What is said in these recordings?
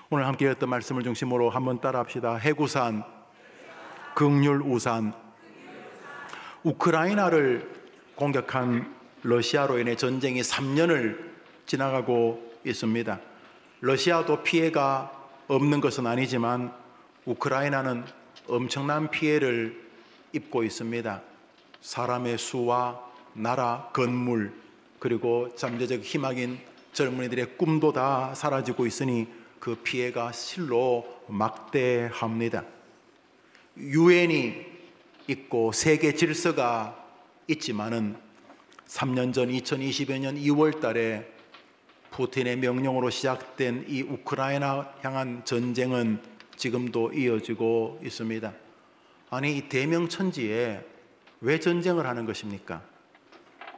오늘 함께 했던 말씀을 중심으로 한번 따라합시다. 해구산, 극률우산. 우크라이나를 공격한 러시아로 인해 전쟁이 3년을 지나가고 있습니다. 러시아도 피해가 없는 것은 아니지만 우크라이나는 엄청난 피해를 입고 있습니다. 사람의 수와 나라, 건물, 그리고 잠재적 희망인 젊은이들의 꿈도 다 사라지고 있으니 그 피해가 실로 막대합니다. 유엔이 있고 세계 질서가 있지만은 3년 전 2020년 2월 달에 푸틴의 명령으로 시작된 이 우크라이나 향한 전쟁은 지금도 이어지고 있습니다. 아니, 이 대명천지에 왜 전쟁을 하는 것입니까?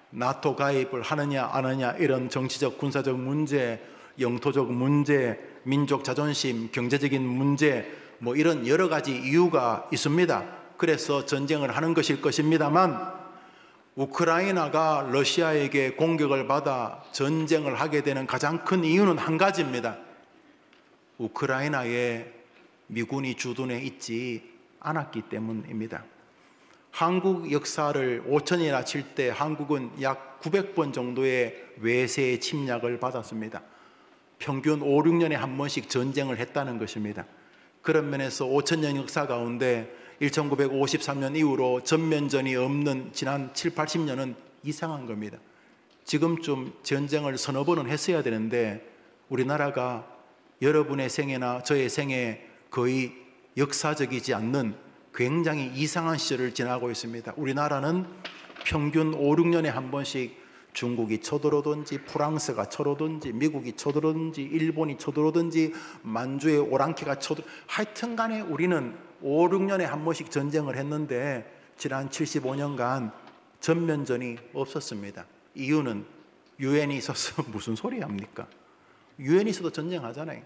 나토 가입을 하느냐 안 하느냐 이런 정치적 군사적 문제, 영토적 문제, 민족 자존심, 경제적인 문제, 뭐 이런 여러 가지 이유가 있습니다. 그래서 전쟁을 하는 것일 것입니다만 우크라이나가 러시아에게 공격을 받아 전쟁을 하게 되는 가장 큰 이유는 한 가지입니다. 우크라이나에 미군이 주둔해 있지 않았기 때문입니다. 한국 역사를 5천이나 칠 때 한국은 약 900번 정도의 외세의 침략을 받았습니다. 평균 5, 6년에 한 번씩 전쟁을 했다는 것입니다. 그런 면에서 5천년 역사 가운데 1953년 이후로 전면전이 없는 지난 7, 80년은 이상한 겁니다. 지금쯤 전쟁을 서너 번은 했어야 되는데 우리나라가 여러분의 생애나 저의 생애 거의 역사적이지 않는 굉장히 이상한 시절을 지나고 있습니다. 우리나라는 평균 5, 6년에 한 번씩 중국이 쳐들어오든지 프랑스가 쳐들어오든지 미국이 쳐들어오든지 일본이 쳐들어오든지 만주의 오랑캐가 하여튼 간에 우리는 5, 6년에 한 번씩 전쟁을 했는데 지난 75년간 전면전이 없었습니다. 이유는 유엔이 있어서 무슨 소리 합니까? 유엔이 있어도 전쟁하잖아요.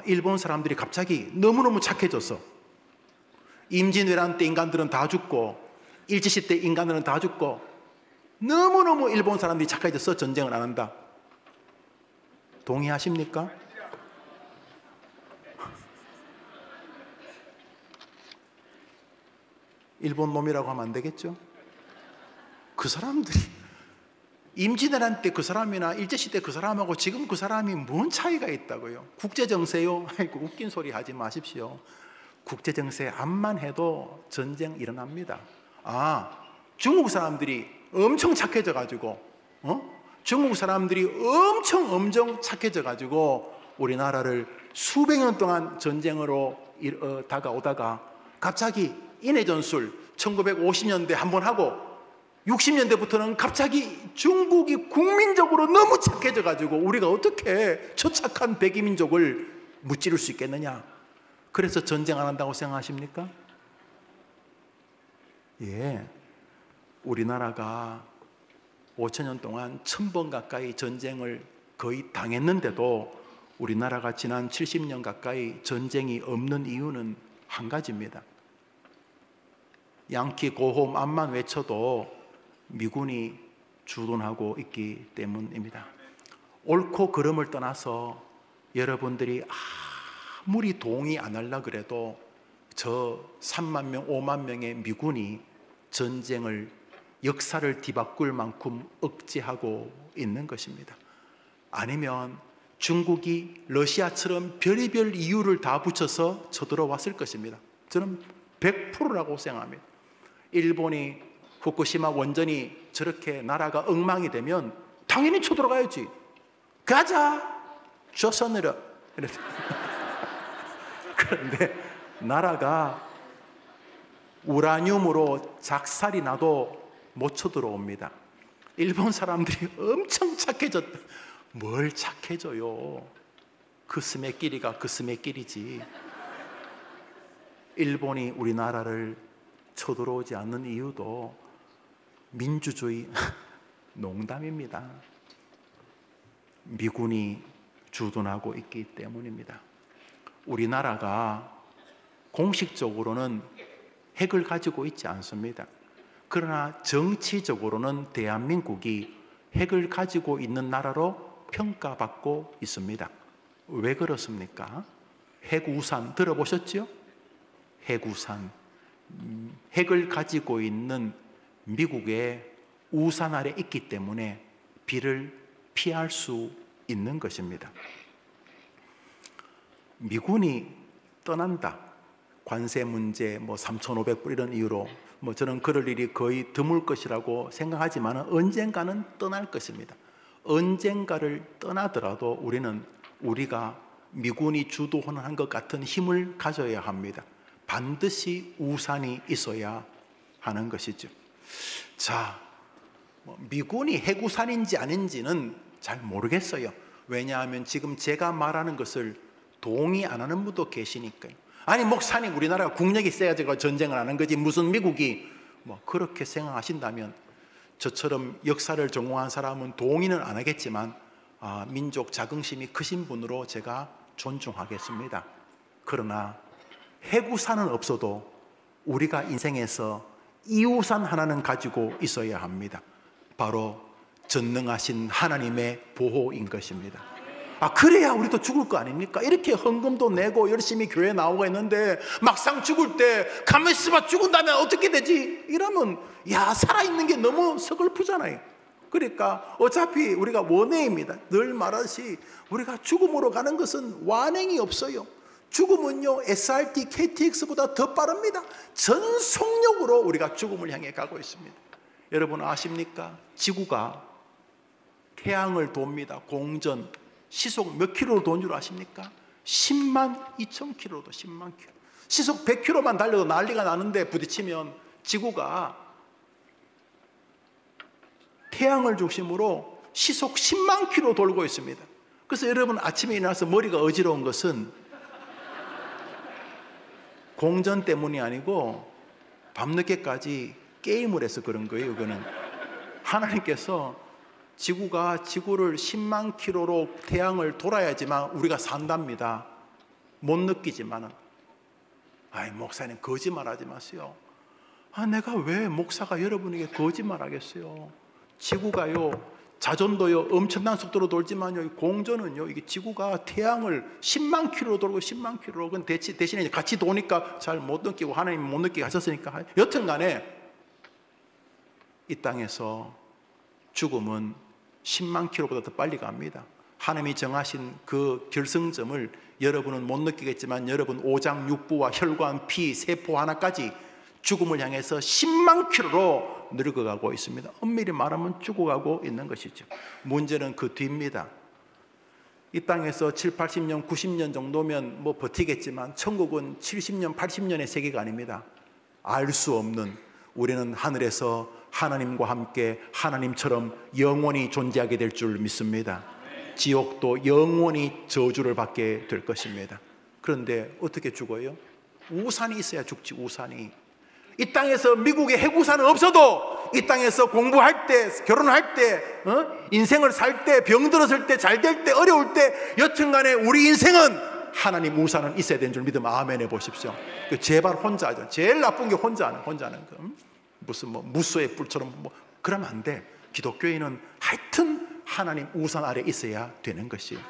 일본 사람들이 갑자기 너무너무 착해졌어. 임진왜란 때 인간들은 다 죽고 일제시대 때 인간들은 다 죽고 너무너무 일본 사람들이 착해져서 전쟁을 안 한다. 동의하십니까? 일본 놈이라고 하면 안 되겠죠? 그 사람들이 임진왜란 때 그 사람이나 일제시대 그 사람하고 지금 그 사람이 뭔 차이가 있다고요? 국제정세요? 아이고, 웃긴 소리 하지 마십시오. 국제정세 암만 해도 전쟁 일어납니다. 중국 사람들이 엄청 착해져 가지고 중국 사람들이 엄청 착해져 가지고 우리나라를 수백 년 동안 전쟁으로 다가오다가 갑자기 인해전술 1950년대 한번 하고 60년대부터는 갑자기 중국이 국민적으로 너무 착해져 가지고 우리가 어떻게 저 착한 백이민족을 무찌를 수 있겠느냐. 그래서 전쟁 안 한다고 생각하십니까? 예, 우리나라가 5천년 동안 1000번 가까이 전쟁을 거의 당했는데도 우리나라가 지난 70년 가까이 전쟁이 없는 이유는 한 가지입니다. 양키 고홈 암만 외쳐도 미군이 주둔하고 있기 때문입니다. 옳고 그름을 떠나서 여러분들이 아무리 동의 안 하려 그래도 저 3만 명, 5만 명의 미군이 전쟁을 역사를 뒤바꿀 만큼 억제하고 있는 것입니다. 아니면 중국이 러시아처럼 별의별 이유를 다 붙여서 쳐들어왔을 것입니다. 저는 100%라고 생각합니다. 일본이 후쿠시마 원전이 저렇게 나라가 엉망이 되면 당연히 쳐들어가야지. 가자! 조선으로. 그런데 나라가 우라늄으로 작살이 나도 못 쳐들어옵니다. 일본 사람들이 엄청 착해졌. 뭘 착해져요? 그 스매끼리가 그 스매끼리지. 일본이 우리나라를 쳐들어오지 않는 이유도 민주주의 농담입니다. 미군이 주둔하고 있기 때문입니다. 우리나라가 공식적으로는 핵을 가지고 있지 않습니다. 그러나 정치적으로는 대한민국이 핵을 가지고 있는 나라로 평가받고 있습니다. 왜 그렇습니까? 핵우산 들어보셨죠? 핵우산. 핵을 가지고 있는 미국의 우산 아래 있기 때문에 비를 피할 수 있는 것입니다. 미군이 떠난다. 관세 문제, 3,500불 이런 이유로 저는 그럴 일이 거의 드물 것이라고 생각하지만 언젠가는 떠날 것입니다. 언젠가를 떠나더라도 우리가 미군이 주도하는 것 같은 힘을 가져야 합니다. 반드시 우산이 있어야 하는 것이죠. 자, 미군이 핵우산인지 아닌지는 잘 모르겠어요. 왜냐하면 지금 제가 말하는 것을 동의 안 하는 분도 계시니까요. 아니, 목사님, 우리나라가 국력이 세가지고 전쟁을 하는 거지 무슨 미국이 그렇게 생각하신다면 저처럼 역사를 전공한 사람은 동의는 안 하겠지만 민족 자긍심이 크신 분으로 제가 존중하겠습니다. 그러나 핵우산은 없어도 우리가 인생에서 이우산 하나는 가지고 있어야 합니다. 바로 전능하신 하나님의 보호인 것입니다. 그래야 우리도 죽을 거 아닙니까? 이렇게 헌금도 내고 열심히 교회 나오고 했는데 막상 죽을 때 가만히 있어봐 죽은다면 어떻게 되지? 이러면 살아있는 게 너무 서글프잖아요. 그러니까 어차피 우리가 원해입니다. 늘 말하듯이 우리가 죽음으로 가는 것은 완행이 없어요. 죽음은요 SRT, KTX보다 더 빠릅니다. 전속력으로 우리가 죽음을 향해 가고 있습니다. 여러분 아십니까? 지구가 태양을 돕니다. 공전 시속 몇 킬로로 도는 줄 아십니까? 10만 2천 킬로도 10만 킬로. 시속 100킬로만 달려도 난리가 나는데 부딪히면 지구가 태양을 중심으로 시속 10만 킬로 돌고 있습니다. 그래서 여러분 아침에 일어나서 머리가 어지러운 것은 공전 때문이 아니고 밤늦게까지 게임을 해서 그런 거예요. 이거는 하나님께서 지구를 10만 킬로로 태양을 돌아야지만 우리가 산답니다. 못 느끼지만은. 목사님 거짓말하지 마세요. 내가 왜 목사가 여러분에게 거짓말하겠어요? 지구가요 자전도요 엄청난 속도로 돌지만요 공전은요 이게 지구가 태양을 10만 킬로로 돌고 10만 킬로로 대신에 같이 도니까 잘 못 느끼고 하나님 못 느끼게 하셨으니까 여튼간에 이 땅에서 죽음은 10만 킬로보다 더 빨리 갑니다. 하나님이 정하신 그 결승점을 여러분은 못 느끼겠지만 여러분 오장 육부와 혈관, 피, 세포 하나까지 죽음을 향해서 10만 킬로로 늙어가고 있습니다. 엄밀히 말하면 죽어가고 있는 것이죠. 문제는 그 뒤입니다. 이 땅에서 7, 80년, 90년 정도면 버티겠지만 천국은 70년, 80년의 세계가 아닙니다. 알 수 없는, 우리는 하늘에서 하나님과 함께 하나님처럼 영원히 존재하게 될 줄 믿습니다. 지옥도 영원히 저주를 받게 될 것입니다. 그런데 어떻게 죽어요? 우산이 있어야 죽지. 우산이. 이 땅에서 미국의 핵우산은 없어도 이 땅에서 공부할 때, 결혼할 때, 인생을 살 때, 병들었을 때, 잘 될 때, 어려울 때 여튼간에 우리 인생은 하나님 우산은 있어야 되는 줄 믿으면 아멘 해보십시오. 제발 혼자 하자. 제일 나쁜 게 혼자 하는 거. 무슨 무소의 뿔처럼 그러면 안 돼. 기독교인은 하여튼 하나님 우산 아래 있어야 되는 것이에요.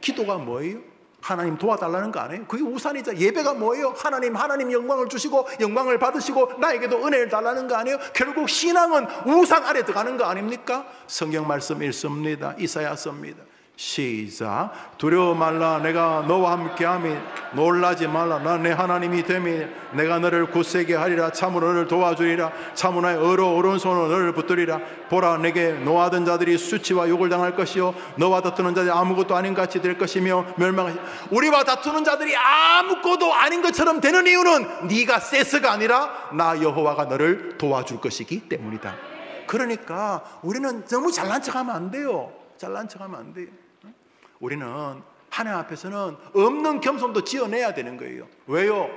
기도가 뭐예요? 하나님 도와달라는 거 아니에요? 그게 우산이죠. 예배가 뭐예요? 하나님 영광을 주시고 영광을 받으시고 나에게도 은혜를 달라는 거 아니에요? 결국 신앙은 우산 아래 들어가는 거 아닙니까? 성경 말씀 읽습니다. 이사야서입니다. 시작. 두려워 말라. 내가 너와 함께함이. 놀라지 말라. 나 내 하나님이 됨이. 내가 너를 굳세게 하리라. 참으로 너를 도와주리라. 참으로 나의 오른손으로 너를 붙들리라. 보라, 내게 노하던 자들이 수치와 욕을 당할 것이요 너와 다투는 자들이 아무것도 아닌 같이 될 것이며 멸망하시. 우리와 다투는 자들이 아무것도 아닌 것처럼 되는 이유는 네가 세스가 아니라 나 여호와가 너를 도와줄 것이기 때문이다. 그러니까 우리는 너무 잘난 척하면 안 돼요. 잘난 척하면 안 돼요. 우리는 하나님 앞에서는 없는 겸손도 지어내야 되는 거예요. 왜요?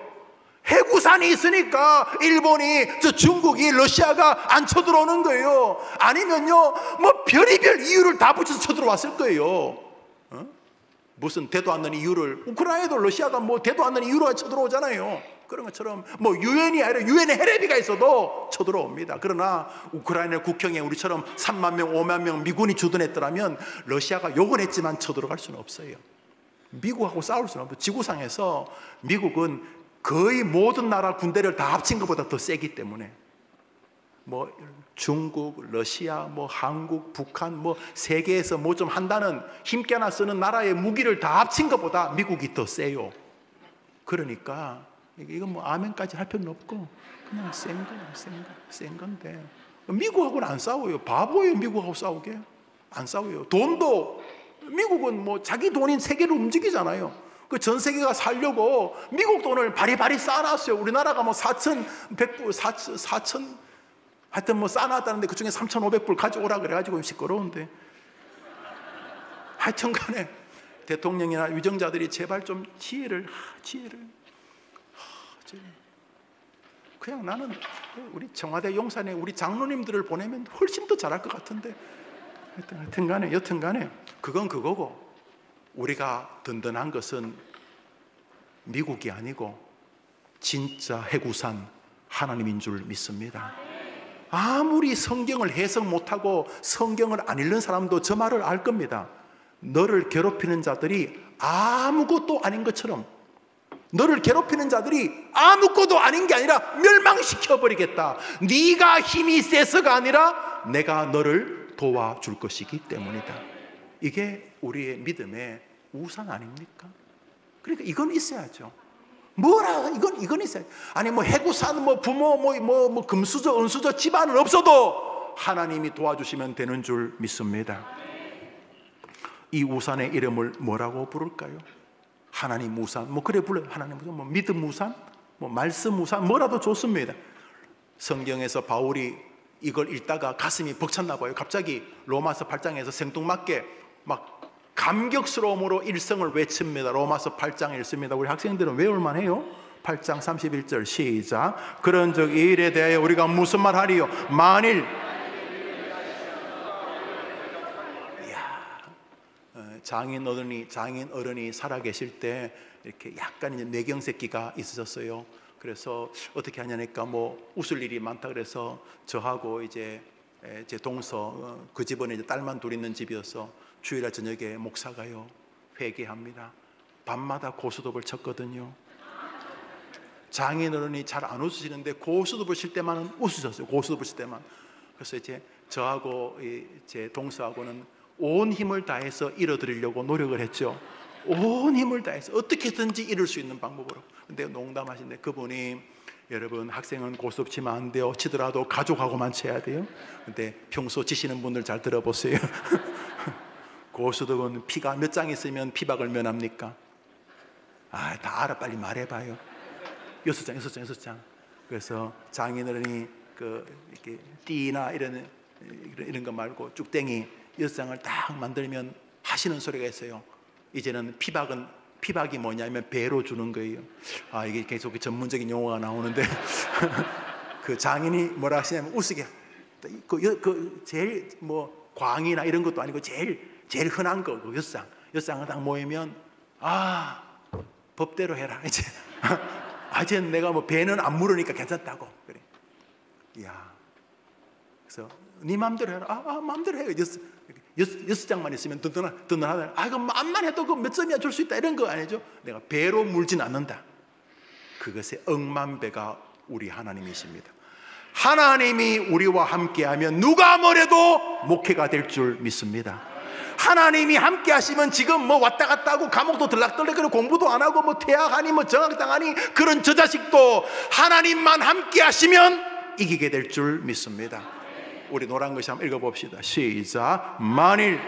핵우산이 있으니까 일본이, 중국이, 러시아가 안 쳐들어오는 거예요. 아니면요 별의별 이유를 다 붙여서 쳐들어왔을 거예요. 무슨 대도 않는 이유를, 우크라이나도 러시아가 대도 않는 이유로 쳐들어오잖아요. 그런 것처럼 유엔이 아니라 유엔에 헤레비가 있어도 쳐들어옵니다. 그러나 우크라이나 국경에 우리처럼 3만 명, 5만 명 미군이 주둔했더라면 러시아가 욕은 했지만 쳐들어갈 수는 없어요. 미국하고 싸울 수는 없고, 지구상에서 미국은 거의 모든 나라 군대를 다 합친 것보다 더 세기 때문에, 뭐 중국, 러시아, 뭐 한국, 북한, 뭐 세계에서 뭐 좀 한다는 힘께 하나 쓰는 나라의 무기를 다 합친 것보다 미국이 더 세요. 그러니까 이건 뭐 아멘까지 할 필요는 없고 그냥 센 건데, 미국하고는 안 싸워요. 바보예요. 미국하고 싸우게 안 싸워요. 돈도 미국은 뭐 자기 돈인 세계를 움직이잖아요. 그 전 세계가 살려고 미국 돈을 바리바리 쌓아놨어요. 우리나라가 뭐 4,100불, 4천 하여튼 뭐 쌓아놨다는데 그 중에 3,500불 가져오라 그래가지고 시끄러운데, 하여튼 간에 대통령이나 위정자들이 제발 좀 지혜를 그냥 나는 우리 청와대 용산에 우리 장로님들을 보내면 훨씬 더 잘할 것 같은데, 여튼 간에 그건 그거고, 우리가 든든한 것은 미국이 아니고 진짜 해구산 하나님인 줄 믿습니다. 아무리 성경을 해석 못하고 성경을 안 읽는 사람도 저 말을 알 겁니다. 너를 괴롭히는 자들이 아무것도 아닌 것처럼, 너를 괴롭히는 자들이 아무것도 아닌 게 아니라 멸망시켜버리겠다. 네가 힘이 세서가 아니라 내가 너를 도와줄 것이기 때문이다. 이게 우리의 믿음의 우상 아닙니까? 그러니까 이건 있어야죠. 뭐라 이건 있어야죠. 아니 뭐 해구산 뭐 부모 뭐 금수저 은수저 집안은 없어도 하나님이 도와주시면 되는 줄 믿습니다. 이 우산의 이름을 뭐라고 부를까요? 하나님 우산, 뭐 그래 불러요. 하나님 우산, 뭐 믿음 우산, 뭐 말씀 우산, 뭐라도 좋습니다. 성경에서 바울이 이걸 읽다가 가슴이 벅찼나 봐요. 갑자기 로마서 8장에서 생뚱맞게 막 감격스러움으로 일성을 외칩니다. 로마서 8장 읽습니다. 우리 학생들은 외울만 해요. 8장 31절 시작. 그런즉 이 일에 대하여 우리가 무슨 말 하리요? 만일 장인 어른이 살아계실 때 이렇게 약간 이제 뇌경색기가 있으셨어요. 그래서 어떻게 하냐니까 뭐 웃을 일이 많다 그래서 저하고 이제 제 동서 그 집은 이제 딸만 둘 있는 집이어서 주일날 저녁에 목사가요 회개합니다. 밤마다 고스톱을 쳤거든요. 장인 어른이 잘 안 웃으시는데 고스톱을 칠 때만은 웃으셨어요. 고스톱을 칠 때만. 그래서 이제 저하고 제 동서하고는 온 힘을 다해서 이뤄드리려고 노력을 했죠. 온 힘을 다해서 어떻게든지 이룰 수 있는 방법으로. 근데 농담하신데 그분이, 여러분 학생은 고스톱 치면 안 돼요. 치더라도 가족하고만 쳐야 돼요. 근데 평소 치시는 분들 잘 들어보세요. 고스톱은 피가 몇 장 있으면 피박을 면합니까? 다 알아. 빨리 말해봐요. 6장. 그래서 장인어른이 이렇게 띠나 이런 거 말고 쭉땡이 6장을 딱 만들면 하시는 소리가 있어요. 이제는 피박이 뭐냐면 배로 주는 거예요. 이게 계속 전문적인 용어가 나오는데 그 장인이 뭐라 하시냐면 우스게 제일 뭐 광이나 이런 것도 아니고 제일 흔한 거 그 6장을 딱 모이면 법대로 해라 이제. 이제 내가 뭐 배는 안 물으니까 괜찮다고 그래. 그래서 네 마음대로 해라. 마음대로 해요. 6장만 있으면 든든하다. 이거 암만 해도 그 몇 점이야 줄 수 있다 이런 거 아니죠. 내가 배로 물진 않는다. 그것의 억만배가 우리 하나님이십니다. 하나님이 우리와 함께하면 누가 뭐래도 목회가 될 줄 믿습니다. 하나님이 함께 하시면 지금 뭐 왔다 갔다 하고 감옥도 들락들락거리고 공부도 안 하고 뭐 퇴학하니 뭐 정학당하니 그런 저 자식도 하나님만 함께 하시면 이기게 될 줄 믿습니다. 우리 노란 글씨 한번 읽어봅시다. 시작. 만일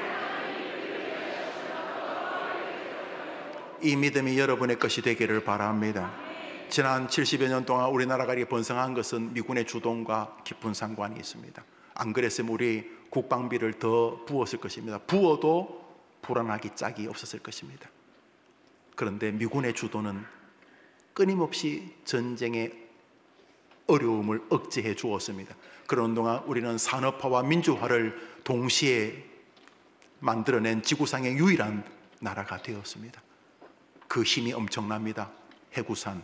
이 믿음이 여러분의 것이 되기를 바랍니다. 지난 70여 년 동안 우리나라가 이렇게 번성한 것은 미군의 주동과 깊은 상관이 있습니다. 안 그랬으면 우리 국방비를 더 부었을 것입니다. 부어도 불안하기 짝이 없었을 것입니다. 그런데 미군의 주도는 끊임없이 전쟁의 어려움을 억제해 주었습니다. 그런 동안 우리는 산업화와 민주화를 동시에 만들어낸 지구상의 유일한 나라가 되었습니다. 그 힘이 엄청납니다. 해구산.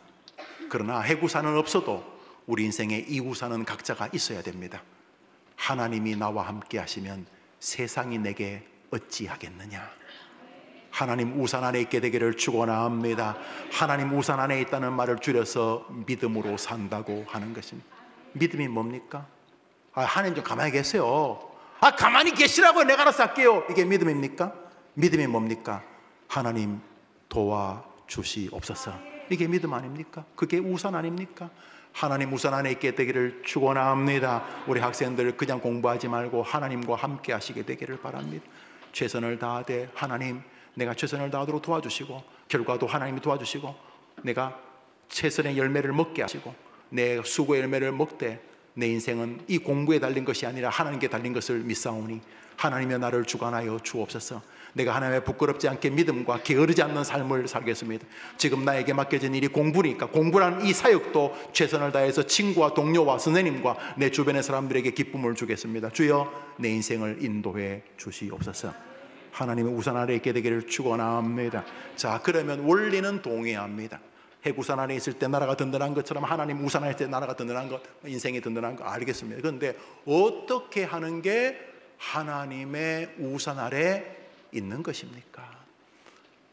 그러나 해구산은 없어도 우리 인생의 이구산은 각자가 있어야 됩니다. 하나님이 나와 함께 하시면 세상이 내게 어찌하겠느냐. 하나님 우산 안에 있게 되기를 축원합니다. 하나님 우산 안에 있다는 말을 줄여서 믿음으로 산다고 하는 것입니다. 믿음이 뭡니까? 하나님 좀 가만히 계세요. 가만히 계시라고, 내가 알아서 할게요. 이게 믿음입니까? 믿음이 뭡니까? 하나님 도와주시옵소서. 이게 믿음 아닙니까? 그게 우산 아닙니까? 하나님 우산 안에 있게 되기를 축원합니다. 우리 학생들 그냥 공부하지 말고 하나님과 함께 하시게 되기를 바랍니다. 최선을 다하되 하나님, 내가 최선을 다하도록 도와주시고, 결과도 하나님이 도와주시고, 내가 최선의 열매를 먹게 하시고, 내 수고의 열매를 먹되 내 인생은 이 공부에 달린 것이 아니라 하나님께 달린 것을 믿사오니 하나님의 나를 주관하여 주옵소서. 내가 하나님의 부끄럽지 않게 믿음과 게으르지 않는 삶을 살겠습니다. 지금 나에게 맡겨진 일이 공부니까 공부란 이 사역도 최선을 다해서 친구와 동료와 선생님과 내 주변의 사람들에게 기쁨을 주겠습니다. 주여, 내 인생을 인도해 주시옵소서. 하나님의 우산 아래 있게 되기를 축원합니다. 자, 그러면 원리는 동의합니다. 해구산 안에 있을 때 나라가 든든한 것처럼 하나님 우산 안에 있을 때 나라가 든든한 것, 인생이 든든한 거 알겠습니다. 그런데 어떻게 하는 게 하나님의 우산 아래 있는 것입니까?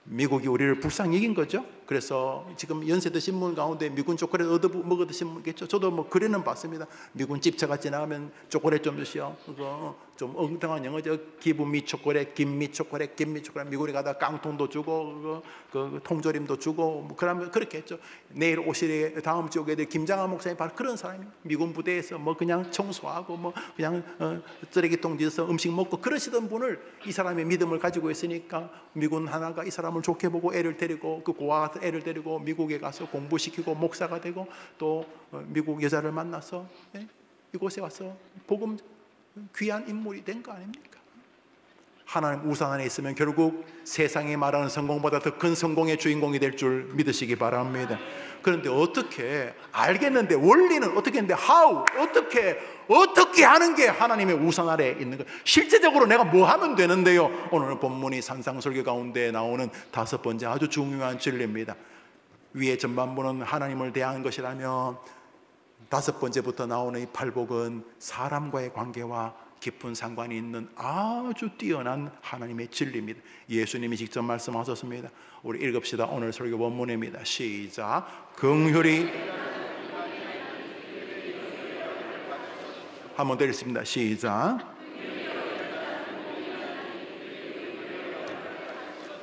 미국이 우리를 불쌍히 이긴 거죠. 그래서 지금 연세대 신문 가운데 미군 초콜릿 얻어 먹어 드신 분 있겠죠. 저도 뭐 글에는 봤습니다. 미군 집차가 지나가면 초콜릿 좀 주시오. 그거 좀 엉뚱한 영어죠. 기브미 초콜릿, 김미 초콜릿, 김미 초콜릿. 미군에 가다 깡통도 주고 그 통조림도 주고 뭐 그러면 그렇게 했죠. 내일 오실 다음 주 오게 될 김장한 목사님 바로 그런 사람이 미군 부대에서 뭐 그냥 청소하고 뭐 그냥 쓰레기통 뒤에서 음식 먹고 그러시던 분을 이 사람의 믿음을 가지고 있으니까 미군 하나가 이 사람을 좋게 보고 애를 데리고 그 고아 같은 애를 데리고 미국에 가서 공부시키고 목사가 되고 또 미국 여자를 만나서 이곳에 와서 복음 귀한 인물이 된 거 아닙니까? 하나님 우산 안에 있으면 결국 세상이 말하는 성공보다 더 큰 성공의 주인공이 될 줄 믿으시기 바랍니다. 그런데 어떻게 알겠는데 원리는 어떻게 했는데 어떻게 하는 게 하나님의 우산 아래에 있는 거예요? 실제적으로 내가 뭐 하면 되는데요? 오늘 본문이 산상설교 가운데 나오는 5번째 아주 중요한 진리입니다. 위의 전반부는 하나님을 대하는 것이라면 5번째부터 나오는 이 팔복은 사람과의 관계와 깊은 상관이 있는 아주 뛰어난 하나님의 진리입니다. 예수님이 직접 말씀하셨습니다. 우리 읽읍시다. 오늘 설교 본문입니다. 시작. 긍휼이 한 번 더 읽습니다. 시작.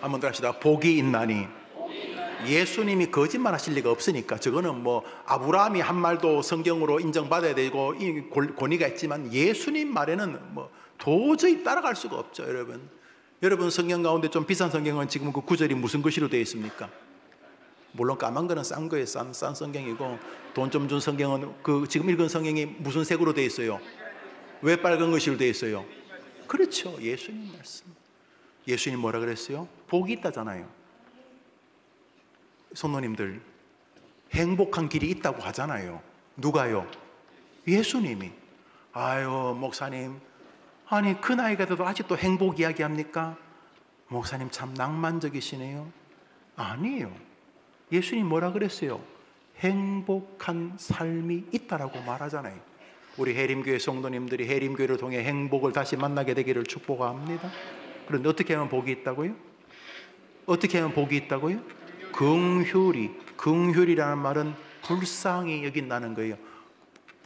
한 번 더 합시다. 복이 있나니. 예수님이 거짓말 하실 리가 없으니까 저거는 뭐 아브라함이 한 말도 성경으로 인정받아야 되고 권위가 있지만 예수님 말에는 뭐 도저히 따라갈 수가 없죠. 여러분 성경 가운데 좀 비싼 성경은 지금 그 구절이 무슨 글씨로 되어 있습니까? 물론 까만 거는 싼 거예요. 싼 성경이고 돈 좀 준 성경은 그 지금 읽은 성경이 무슨 색으로 되어 있어요? 왜 빨간 글씨로 되어 있어요? 그렇죠. 예수님 말씀. 예수님 뭐라 그랬어요? 복이 있다잖아요. 성도님들, 행복한 길이 있다고 하잖아요. 누가요? 예수님이. 아유 목사님, 아니 그 나이가 돼도 아직도 행복 이야기합니까? 목사님 참 낭만적이시네요. 아니에요. 예수님 뭐라 그랬어요? 행복한 삶이 있다라고 말하잖아요. 우리 해림교회 성도님들이 해림교회를 통해 행복을 다시 만나게 되기를 축복합니다. 그런데 어떻게 하면 복이 있다고요? 어떻게 하면 복이 있다고요? 긍휼이라는 말은 불쌍히 여긴다는 거예요.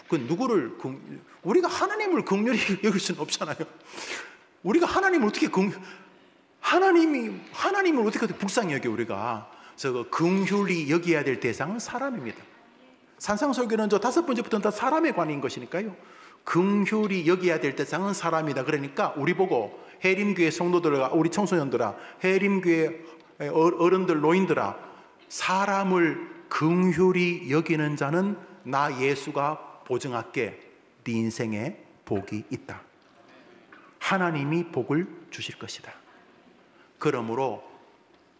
그 누구를 우리가 하나님을 긍휼히 여길 수는 없잖아요. 우리가 하나님을 어떻게 하나님을 어떻게 불쌍히 여겨? 우리가 저 긍휼히 여겨야 될 대상은 사람입니다. 산상설교는 저 5번째부터는 다 사람에 관인 것이니까요. 긍휼히 여겨야 될 대상은 사람이다. 그러니까 우리 보고 해림교회 성도들과 우리 청소년들아, 해림교회 어른들, 노인들아, 사람을 긍휼히 여기는 자는 나 예수가 보증할게 네 인생에 복이 있다. 하나님이 복을 주실 것이다. 그러므로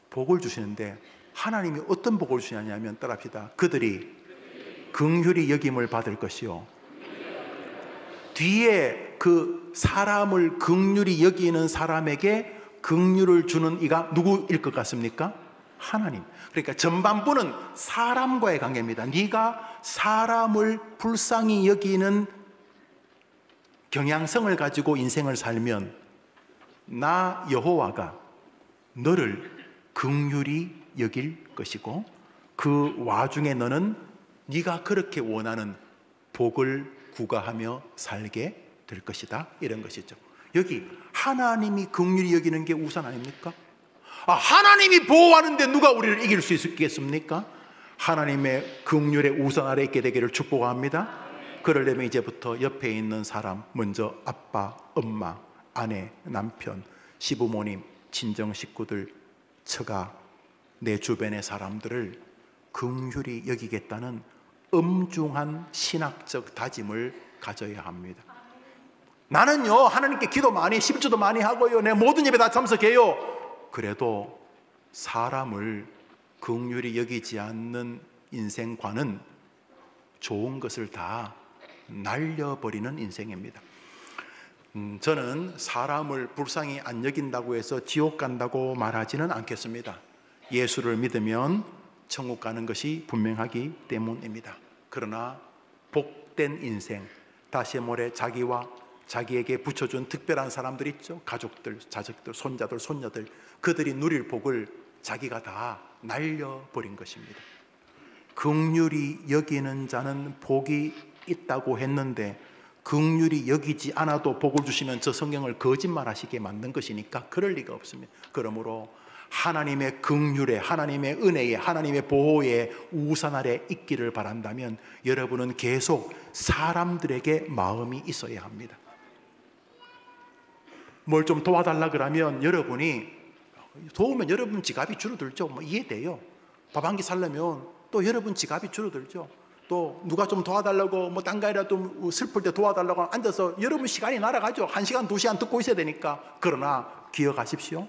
복을 주시는데 하나님이 어떤 복을 주시냐면 따라합시다. 그들이 긍휼히 여김을 받을 것이요. 뒤에 그 사람을 긍휼히 여기는 사람에게 긍휼을 주는 이가 누구일 것 같습니까? 하나님. 그러니까 전반부는 사람과의 관계입니다. 네가 사람을 불쌍히 여기는 경향성을 가지고 인생을 살면 나 여호와가 너를 긍휼히 여길 것이고 그 와중에 너는 네가 그렇게 원하는 복을 구가하며 살게 될 것이다, 이런 것이죠. 여기 하나님이 긍휼히 여기는 게 우선 아닙니까? 하나님이 보호하는데 누가 우리를 이길 수 있겠습니까? 하나님의 긍휼의 우선 아래 있게 되기를 축복합니다. 그러려면 이제부터 옆에 있는 사람, 먼저 아빠, 엄마, 아내, 남편, 시부모님, 친정 식구들, 처가, 내 주변의 사람들을 긍휼히 여기겠다는 엄중한 신학적 다짐을 가져야 합니다. 나는요, 하나님께 기도 많이, 11조도 많이 하고요, 내 모든 예배 다 참석해요. 그래도 사람을 긍휼히 여기지 않는 인생관은 좋은 것을 다 날려버리는 인생입니다. 저는 사람을 불쌍히 안 여긴다고 해서 지옥 간다고 말하지는 않겠습니다. 예수를 믿으면 천국 가는 것이 분명하기 때문입니다. 그러나 복된 인생, 다시 말해 자기와 자기에게 붙여준 특별한 사람들 있죠. 가족들, 자식들, 손자들, 손녀들, 그들이 누릴 복을 자기가 다 날려버린 것입니다. 긍휼히 여기는 자는 복이 있다고 했는데 긍휼히 여기지 않아도 복을 주시면 저 성경을 거짓말하시게 만든 것이니까 그럴 리가 없습니다. 그러므로 하나님의 긍휼에, 하나님의 은혜에, 하나님의 보호에 우산 아래 있기를 바란다면 여러분은 계속 사람들에게 마음이 있어야 합니다. 뭘 좀 도와달라 그러면 여러분이 도우면 여러분 지갑이 줄어들죠. 이해돼요. 밥 한 끼 살려면 또 여러분 지갑이 줄어들죠. 또 누가 좀 도와달라고 딴 가이라도 슬플 때 도와달라고 앉아서 여러분 시간이 날아가죠. 1시간, 2시간 듣고 있어야 되니까. 그러나 기억하십시오.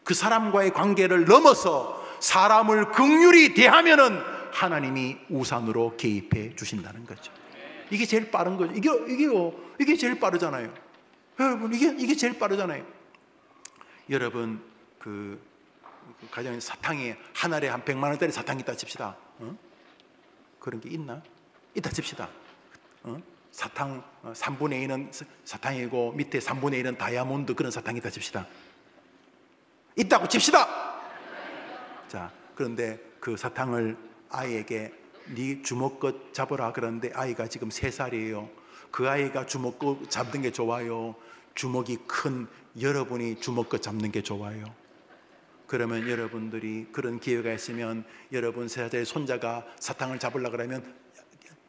그 사람과의 관계를 넘어서 사람을 긍휼히 대하면은 하나님이 우산으로 개입해 주신다는 거죠. 이게 제일 빠른 거죠. 이게 제일 빠르잖아요. 여러분, 이게 제일 빠르잖아요. 여러분, 가정에 사탕이 한 알에 한 100만 원짜리 사탕이 있다 칩시다. 그런 게 있나? 있다 칩시다. 사탕 3분의 1은 사탕이고 밑에 3분의 1은 다이아몬드, 그런 사탕이 있다 칩시다. 있다고 칩시다. 자, 그런데 그 사탕을 아이에게 네 주먹껏 잡으라 그러는데 아이가 지금 3살이에요. 그 아이가 주먹껏 잡는 게 좋아요? 주먹이 큰 여러분이 주먹껏 잡는 게 좋아요? 그러면 여러분들이 그런 기회가 있으면 여러분 3살짜리 손자가 사탕을 잡으려고 그러면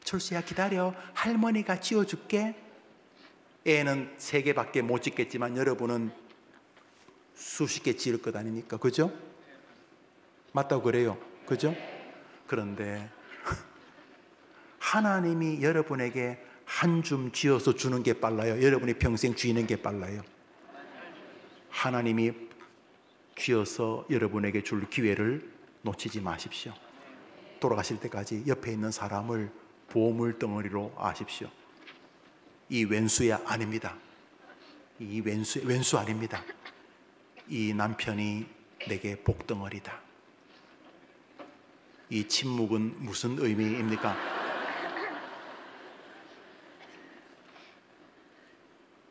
철수야 기다려, 할머니가 쥐어줄게. 애는 3개밖에 못 쥐겠지만 여러분은 수십 개 쥐을 것 아닙니까? 그죠? 맞다고 그래요. 그죠? 그런데 하나님이 여러분에게 한 줌 쥐어서 주는 게 빨라요? 여러분이 평생 쥐는 게 빨라요? 하나님이 쥐어서 여러분에게 줄 기회를 놓치지 마십시오. 돌아가실 때까지 옆에 있는 사람을 보물 덩어리로 아십시오. 이 왼수야 아닙니다. 이 왼수 아닙니다. 이 남편이 내게 복덩어리다. 이 침묵은 무슨 의미입니까?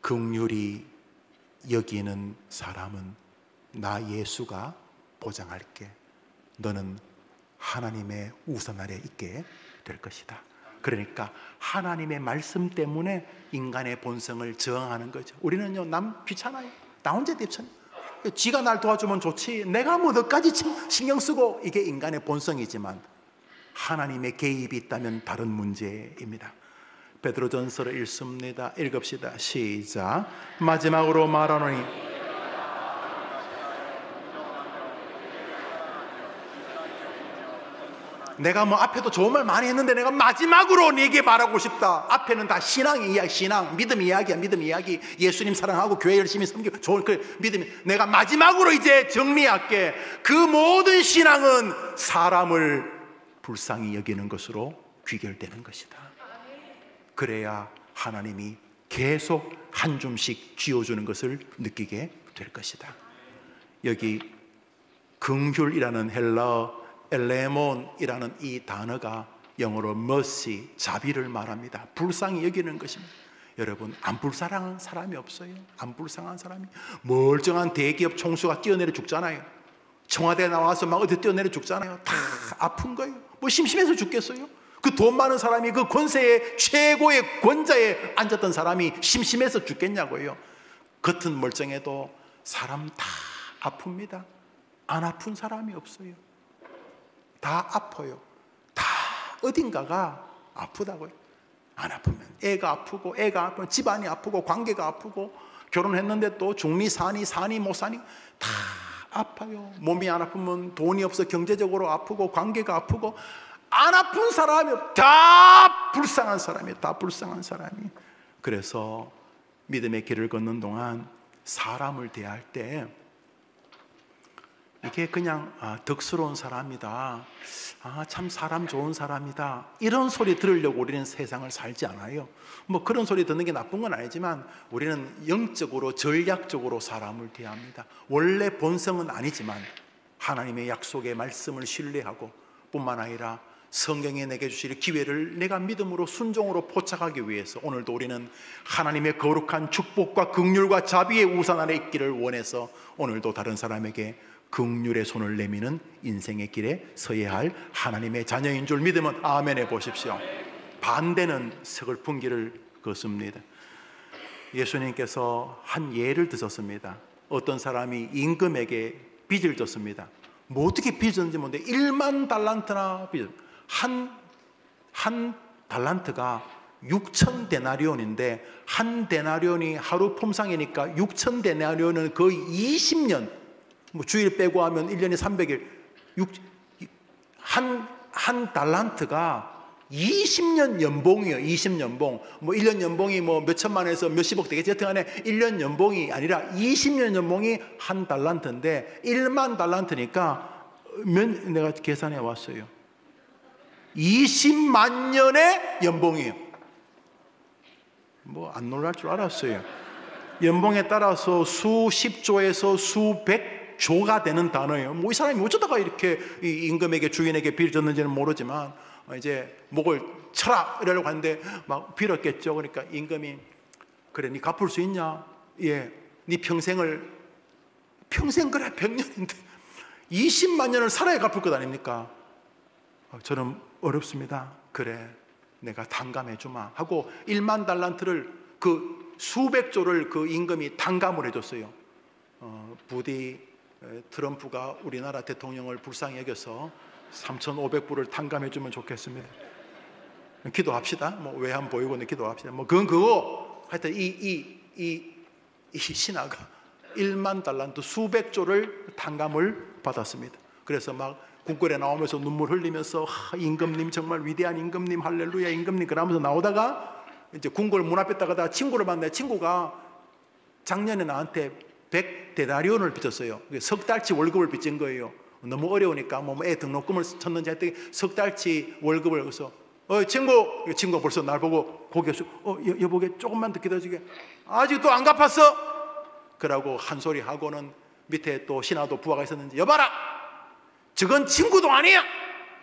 긍휼히 여기는 사람은 나 예수가 보장할게. 너는 하나님의 우산 아래 있게 될 것이다. 그러니까 하나님의 말씀 때문에 인간의 본성을 저항하는 거죠. 우리는요, 남 귀찮아요. 나 혼자 대처. 지가 날 도와주면 좋지, 내가 뭐 너까지 신경 쓰고, 이게 인간의 본성이지만 하나님의 개입이 있다면 다른 문제입니다. 베드로전서를 읽습니다. 읽읍시다. 시작. 마지막으로 말하노니 내가 앞에도 좋은 말 많이 했는데 내가 마지막으로 네게 말하고 싶다. 앞에는 다 신앙의 이야기, 신앙, 믿음 이야기야, 믿음 이야기. 예수님 사랑하고 교회 열심히 섬기고 좋은 그 믿음. 내가 마지막으로 이제 정리할게. 그 모든 신앙은 사람을 불쌍히 여기는 것으로 귀결되는 것이다. 그래야 하나님이 계속 한 줌씩 쥐어주는 것을 느끼게 될 것이다. 여기 긍휼이라는 헬라어 엘레몬이라는 이 단어가 영어로 mercy, 자비를 말합니다. 불쌍히 여기는 것입니다. 여러분, 안 불쌍한 사람이 없어요. 안 불쌍한 사람이. 멀쩡한 대기업 총수가 뛰어내려 죽잖아요. 청와대에 나와서 막 어디 뛰어내려 죽잖아요. 다 아픈 거예요. 뭐 심심해서 죽겠어요? 그 돈 많은 사람이, 그 권세의 최고의 권자에 앉았던 사람이 심심해서 죽겠냐고요. 겉은 멀쩡해도 사람 다 아픕니다. 안 아픈 사람이 없어요. 다 아파요. 다 어딘가가 아프다고요. 안 아프면 애가 아프고, 애가 아프면 집안이 아프고, 관계가 아프고, 결혼했는데 또 중미 사니 못 사니 다 아파요. 몸이 안 아프면 돈이 없어 경제적으로 아프고, 관계가 아프고, 안 아픈 사람이 다 불쌍한 사람이, 다 불쌍한 사람이. 그래서 믿음의 길을 걷는 동안 사람을 대할 때 이게 그냥 덕스러운 사람이다, 참 사람 좋은 사람이다, 이런 소리 들으려고 우리는 세상을 살지 않아요. 뭐 그런 소리 듣는 게 나쁜 건 아니지만 우리는 영적으로, 전략적으로 사람을 대합니다. 원래 본성은 아니지만 하나님의 약속의 말씀을 신뢰하고, 뿐만 아니라 성경에 내게 주실 기회를 내가 믿음으로 순종으로 포착하기 위해서 오늘도 우리는 하나님의 거룩한 축복과 긍휼과 자비의 우산 아래 있기를 원해서 오늘도 다른 사람에게 긍휼의 손을 내미는 인생의 길에 서야 할 하나님의 자녀인 줄 믿으면 아멘 해보십시오. 반대는 서글픈 길을 걷습니다. 예수님께서 한 예를 드셨습니다. 어떤 사람이 임금에게 빚을 졌습니다. 뭐 어떻게 빚었는지 모르는데 1만 달란트나 빚었습니다. 한 달란트가 6천 데나리온인데, 한 데나리온이 하루 품상이니까 6천 데나리온은 거의 20년, 뭐 주일 빼고 하면 1년에 300일, 한 달란트가 20년 연봉이에요. 20년봉. 뭐 1년 연봉이 뭐 몇천만에서 몇십억 되겠지. 여튼 간에 1년 연봉이 아니라 20년 연봉이 한 달란트인데 1만 달란트니까 내가 계산해 왔어요. 20만 년의 연봉이에요. 뭐 안 놀랄 줄 알았어요. 연봉에 따라서 수십조에서 수백조가 되는 단어예요. 뭐 이 사람이 어쩌다가 이렇게 이 임금에게, 주인에게 빚을 졌는지는 모르지만 이제 목을 쳐라 이러려고 하는데 막 빌었겠죠. 그러니까 임금이, 그래 네 갚을 수 있냐? 예, 네 평생 그래 100년인데 20만 년을 살아야 갚을 것 아닙니까? 저는 어렵습니다. 그래 내가 탕감해 주마 하고 1만 달란트를, 그 수백조를 그 임금이 탕감을 해줬어요. 부디 트럼프가 우리나라 대통령을 불쌍히 여겨서 3,500불을 탕감해 주면 좋겠습니다. 기도합시다. 뭐 외환 보유고는 기도합시다. 뭐 그건 그거. 하여튼 이 신하가 1만 달란트 수백조를 탕감을 받았습니다. 그래서 막 궁궐에 나오면서 눈물 흘리면서 임금님 정말 위대한 임금님, 할렐루야 임금님 그러면서 나오다가 이제 궁궐 문 앞에 다가 친구를 만나요. 친구가 작년에 나한테 100데나리온을 빚었어요. 석 달치 월급을 빚진 거예요. 너무 어려우니까 뭐 애 등록금을 쳤는지 했더니 석 달치 월급을. 그래서 친구가 벌써 날 보고 고개 여보게 조금만 더 기다려주게. 아직도 안 갚았어? 그러고 한 소리 하고는 밑에 또 신하도 부하가 있었는지, 여봐라, 저건 친구도 아니야,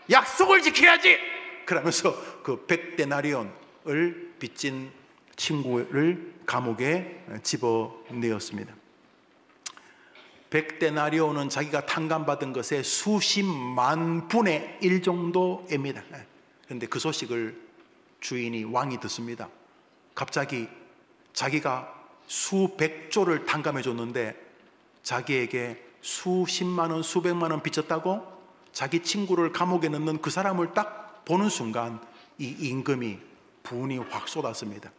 약속을 지켜야지. 그러면서 그 100데나리온을 빚진 친구를 감옥에 집어넣었습니다. 100데나리온은 자기가 탕감받은 것의 수십만 분의 1 정도입니다. 그런데 그 소식을 주인이, 왕이 듣습니다. 갑자기 자기가 수백조를 탕감해 줬는데 자기에게 수십만 원, 수백만 원 빚졌다고 자기 친구를 감옥에 넣는 그 사람을 딱 보는 순간 이 임금이 분이 확 쏟았습니다.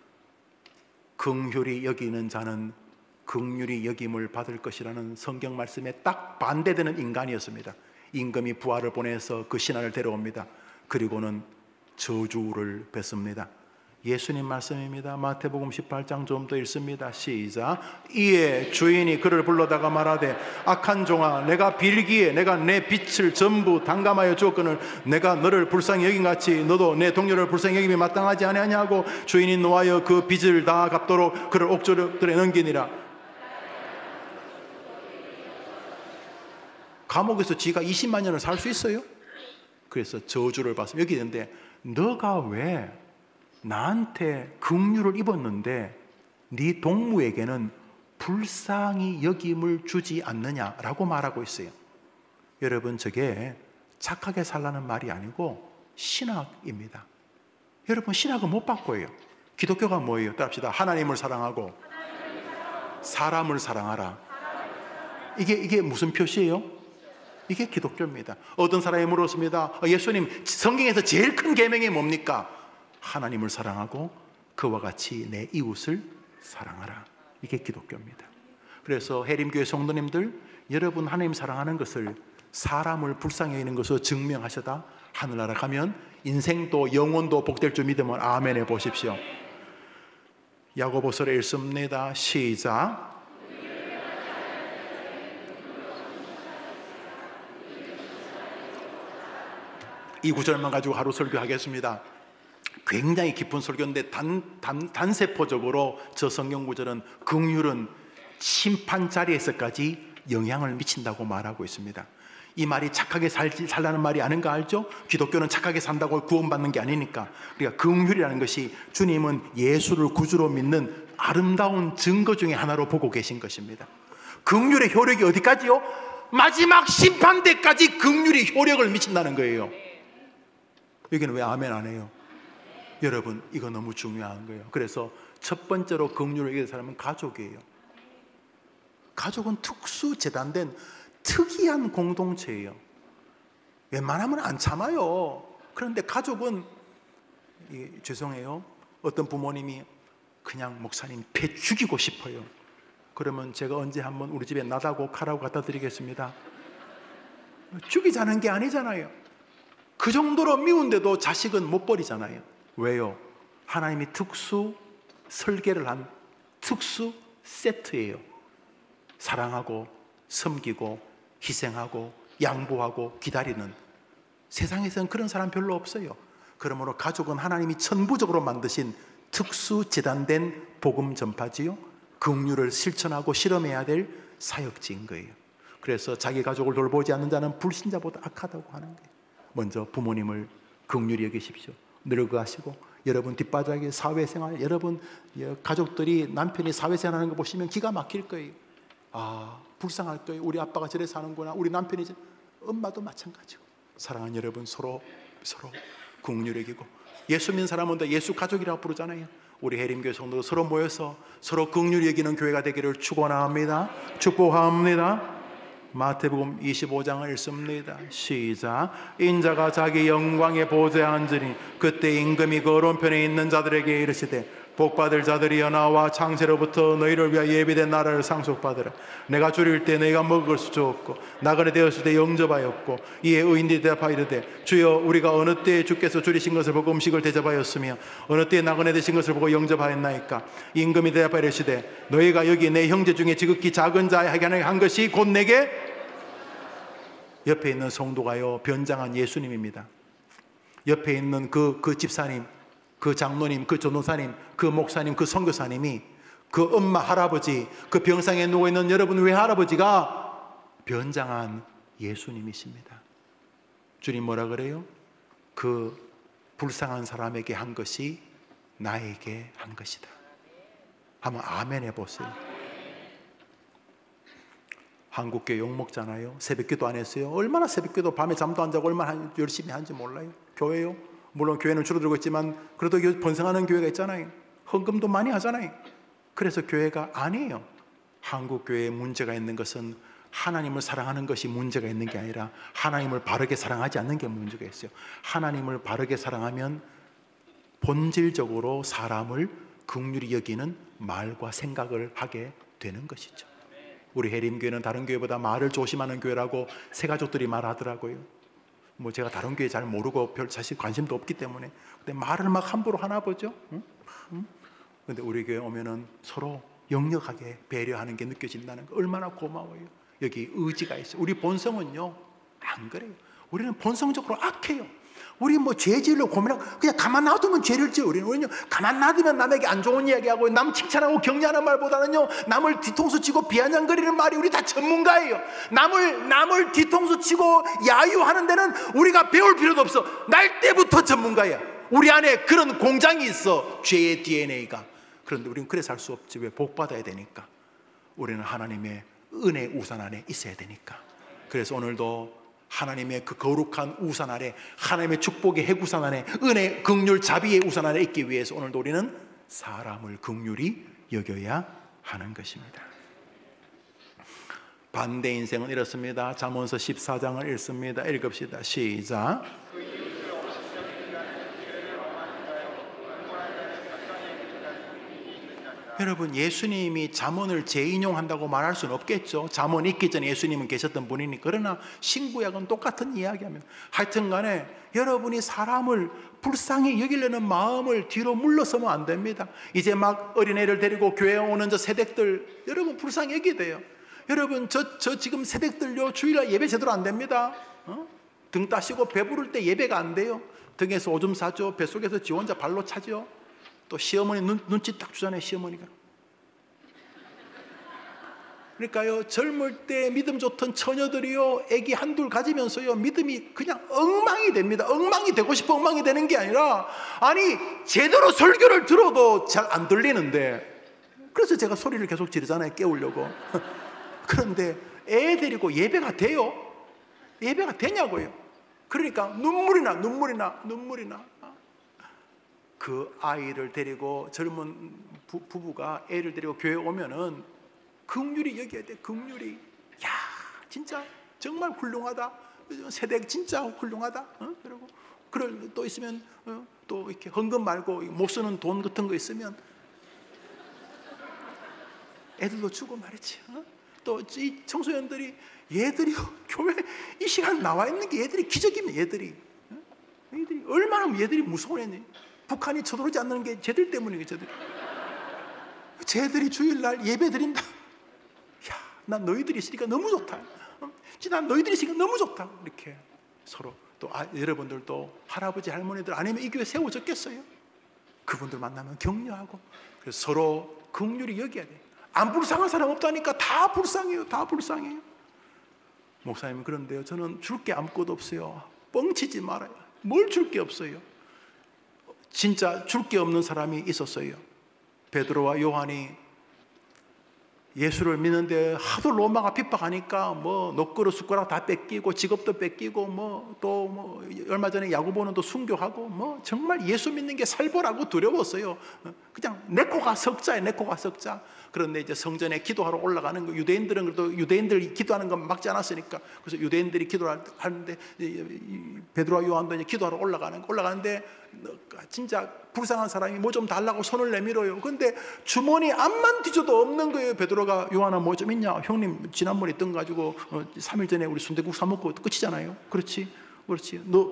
긍휼히 여기는 자는 긍휼히 여김을 받을 것이라는 성경 말씀에 딱 반대되는 인간이었습니다. 임금이 부하를 보내서 그 신하를 데려옵니다. 그리고는 저주를 뱉습니다. 예수님 말씀입니다. 마태복음 18장 좀 더 읽습니다. 시작. 이에 주인이 그를 불러다가 말하되, 악한 종아, 내가 빌기에 내가 내 빚을 전부 탕감하여 주었거늘 내가 너를 불쌍히 여긴같이 너도 내 동료를 불쌍히 여김이 마땅하지 아니하냐고. 주인이 노하여 그 빚을 다 갚도록 그를 옥졸들에 넘기니라. 감옥에서 지가 20만 년을 살 수 있어요? 그래서 저주를 받습니다. 여기 있는데, 너가 왜 나한테 긍휼을 입었는데 네 동무에게는 불쌍히 여김을 주지 않느냐라고 말하고 있어요. 여러분, 저게 착하게 살라는 말이 아니고 신학입니다. 여러분, 신학은 못 바꿔요. 기독교가 뭐예요? 따라합시다. 하나님을 사랑하고 사람을 사랑하라. 이게 무슨 표시예요? 이게 기독교입니다. 어떤 사람이 물었습니다. 예수님, 성경에서 제일 큰 계명이 뭡니까? 하나님을 사랑하고 그와 같이 내 이웃을 사랑하라. 이게 기독교입니다. 그래서 해림교회 성도님들, 여러분 하나님 사랑하는 것을 사람을 불쌍히 여기는 것으로 증명하셔다 하늘나라 가면 인생도 영혼도 복될 줄 믿으면 아멘 해보십시오. 야고보서를 읽습니다. 시작. 이 구절만 가지고 하루 설교하겠습니다. 굉장히 깊은 설교인데 단세포적으로 저 성경 구절은 긍휼은 심판 자리에서까지 영향을 미친다고 말하고 있습니다. 이 말이 착하게 살라는 말이 아닌가 알죠? 기독교는 착하게 산다고 구원받는 게 아니니까. 그러니까 긍휼이라는 것이 주님은 예수를 구주로 믿는 아름다운 증거 중에 하나로 보고 계신 것입니다. 긍휼의 효력이 어디까지요? 마지막 심판대까지 긍휼이 효력을 미친다는 거예요. 여기는 왜 아멘 안 해요? 여러분, 이거 너무 중요한 거예요. 그래서 첫 번째로 긍휼을 이기는 사람은 가족이에요. 가족은 특수 재단된 특이한 공동체예요. 웬만하면 안 참아요. 그런데 가족은 죄송해요. 어떤 부모님이 그냥 목사님 배 죽이고 싶어요. 그러면 제가 언제 한번 우리 집에 나다고 칼하고 갖다 드리겠습니다. 죽이자는 게 아니잖아요. 그 정도로 미운데도 자식은 못 버리잖아요. 왜요? 하나님이 특수 설계를 한 특수 세트예요. 사랑하고 섬기고 희생하고 양보하고 기다리는, 세상에서는 그런 사람 별로 없어요. 그러므로 가족은 하나님이 천부적으로 만드신 특수 재단된 복음 전파지요, 긍휼을 실천하고 실험해야 될 사역지인 거예요. 그래서 자기 가족을 돌보지 않는 자는 불신자보다 악하다고 하는 거예요. 먼저 부모님을 긍휼히 여기십시오. 늙어가시고 여러분 뒷바닥에 사회생활, 여러분 가족들이 남편이 사회생활하는 거 보시면 기가 막힐 거예요. 아, 불쌍할 거예요. 우리 아빠가 저래 사는구나. 우리 남편이 엄마도 마찬가지고. 사랑하는 여러분, 서로 긍휼히 여기고, 예수 믿는 사람은 예수 가족이라고 부르잖아요. 우리 해림교회 성도도 서로 모여서 서로 긍휼히 여기는 교회가 되기를 축원합니다. 축복합니다. 마태복음 25장을 읽습니다. 시작. 인자가 자기 영광의 보좌에 앉으니 그때 임금이 그 오른편에 있는 자들에게 이르시되 복받을 자들이여 나와 창세로부터 너희를 위하여 예비된 나라를 상속받으라. 내가 줄일 때 너희가 먹을 것을 주었고 나그네 되었을 때 영접하였고 이에 의인들이 대답하이르되 주여 우리가 어느 때에 주께서 줄이신 것을 보고 음식을 대접하였으며 어느 때에 나그네 되신 것을 보고 영접하였나이까. 임금이 대답하이르시되 너희가 여기 내 형제 중에 지극히 작은 자에게 한 것이 곧 내게. 옆에 있는 성도가요, 변장한 예수님입니다. 옆에 있는 그 집사님, 그 장로님, 그 전도사님, 그 목사님, 그 선교사님이, 그 엄마, 할아버지, 그 병상에 누워있는 여러분 외할아버지가 변장한 예수님이십니다. 주님 뭐라 그래요? 그 불쌍한 사람에게 한 것이 나에게 한 것이다. 한번 아멘 해보세요. 한국교회 욕먹잖아요. 새벽기도 안 했어요. 얼마나 새벽기도 밤에 잠도 안 자고 얼마나 열심히 하는지 몰라요. 교회요? 물론 교회는 줄어들고 있지만 그래도 번성하는 교회가 있잖아요. 헌금도 많이 하잖아요. 그래서 교회가 아니에요. 한국교회에 문제가 있는 것은 하나님을 사랑하는 것이 문제가 있는 게 아니라 하나님을 바르게 사랑하지 않는 게 문제가 있어요. 하나님을 바르게 사랑하면 본질적으로 사람을 긍휼히 여기는 말과 생각을 하게 되는 것이죠. 우리 해림교회는 다른 교회보다 말을 조심하는 교회라고 새가족들이 말하더라고요. 뭐 제가 다른 교회 잘 모르고 별 사실 관심도 없기 때문에. 근데 말을 막 함부로 하나 보죠. 근데 우리 교회 오면은 서로 역력하게 배려하는 게 느껴진다는 거 얼마나 고마워요. 여기 의지가 있어요. 우리 본성은요 안 그래요. 우리는 본성적으로 악해요. 우리 뭐 죄 지으려고 고민하고 그냥 가만 놔두면 죄를 지어. 우리는요 가만 놔두면 남에게 안 좋은 이야기하고 남 칭찬하고 격려하는 말보다는요 남을 뒤통수 치고 비아냥거리는 말이 우리 다 전문가예요. 남을 뒤통수 치고 야유하는 데는 우리가 배울 필요도 없어. 날 때부터 전문가야. 우리 안에 그런 공장이 있어. 죄의 DNA가. 그런데 우리는 그래 살 수 없지. 왜? 복 받아야 되니까. 우리는 하나님의 은혜 우산 안에 있어야 되니까. 그래서 오늘도 하나님의 그 거룩한 우산 아래, 하나님의 축복의 해구산 아래, 은혜, 긍휼, 자비의 우산 아래 있기 위해서 오늘도 우리는 사람을 긍휼히 여겨야 하는 것입니다. 반대 인생은 이렇습니다. 잠언서 14장을 읽습니다. 읽읍시다. 시작. 여러분, 예수님이 잠언을 재인용한다고 말할 수는 없겠죠. 잠언 있기 전에 예수님은 계셨던 분이니. 그러나 신구약은 똑같은 이야기합니다. 하여튼 간에 여러분이 사람을 불쌍히 여기려는 마음을 뒤로 물러서면 안 됩니다. 이제 막 어린애를 데리고 교회에 오는 저 새댁들, 여러분 불쌍히 여기야 돼요. 여러분 저 지금 새댁들요, 주일날 예배 제대로 안 됩니다. 등 따시고 배부를 때 예배가 안 돼요. 등에서 오줌 싸죠. 뱃속에서 지 혼자 발로 차죠. 또 시어머니 눈치 딱 주잖아요. 시어머니가. 그러니까요, 젊을 때 믿음 좋던 처녀들이요, 애기 한둘 가지면서요, 믿음이 그냥 엉망이 됩니다. 엉망이 되고 싶어 엉망이 되는 게 아니라, 아니 제대로 설교를 들어도 잘 안 들리는데, 그래서 제가 소리를 계속 지르잖아요, 깨우려고. 그런데 애 데리고 예배가 돼요? 예배가 되냐고요. 그러니까 눈물이 나. 그 아이를 데리고, 젊은 부부가 애를 데리고 교회에 오면은 긍휼히 여겨야 돼. 긍휼히. 야, 진짜 정말 훌륭하다. 세대 진짜 훌륭하다. 그리고 그럴 또 있으면 또 이렇게 헌금 말고 못 쓰는 돈 같은 거 있으면 애들도 주고 말이지. 또 이 청소년들이, 얘들이 교회 이 시간 나와 있는 게 얘들이 기적입니다. 얘들이 얼마나 얘들이 무서워했니. 북한이 쳐들어오지 않는 게 쟤들 때문이에요. 쟤들이 주일날 예배 드린다. 야, 난 너희들이 있으니까 너무 좋다. 난 너희들이 있으니까 너무 좋다. 이렇게 서로 또 여러분들도 할아버지 할머니들 아니면 이 교회 세워졌겠어요? 그분들 만나면 격려하고, 그래서 서로 긍휼히 여겨야 돼. 안 불쌍한 사람 없다니까. 다 불쌍해요. 다 불쌍해요. 목사님, 그런데요, 저는 줄 게 아무것도 없어요. 뻥치지 말아요. 뭘 줄 게 없어요. 진짜 줄 게 없는 사람이 있었어요. 베드로와 요한이 예수를 믿는데 하도 로마가 핍박하니까 뭐 녹그릇 숟가락 다 뺏기고 직업도 뺏기고 뭐 얼마 전에 야고보는 또 순교하고 뭐 정말 예수 믿는 게 살벌하고 두려웠어요. 그냥 내 코가 석자예요. 내 코가 석자. 그런데 이제 성전에 기도하러 올라가는 거, 유대인들은 그래도 유대인들 기도하는 건 막지 않았으니까, 그래서 유대인들이 기도하는데 베드로와 요한도 이제 기도하러 올라가는데 진짜 불쌍한 사람이 뭐 좀 달라고 손을 내밀어요. 근데 주머니 앞만 뒤져도 없는 거예요. 베드로가, 요한아 뭐 좀 있냐? 형님 지난번에 있던 거 가지고 3일 전에 우리 순댓국 사 먹고 끝이잖아요. 그렇지.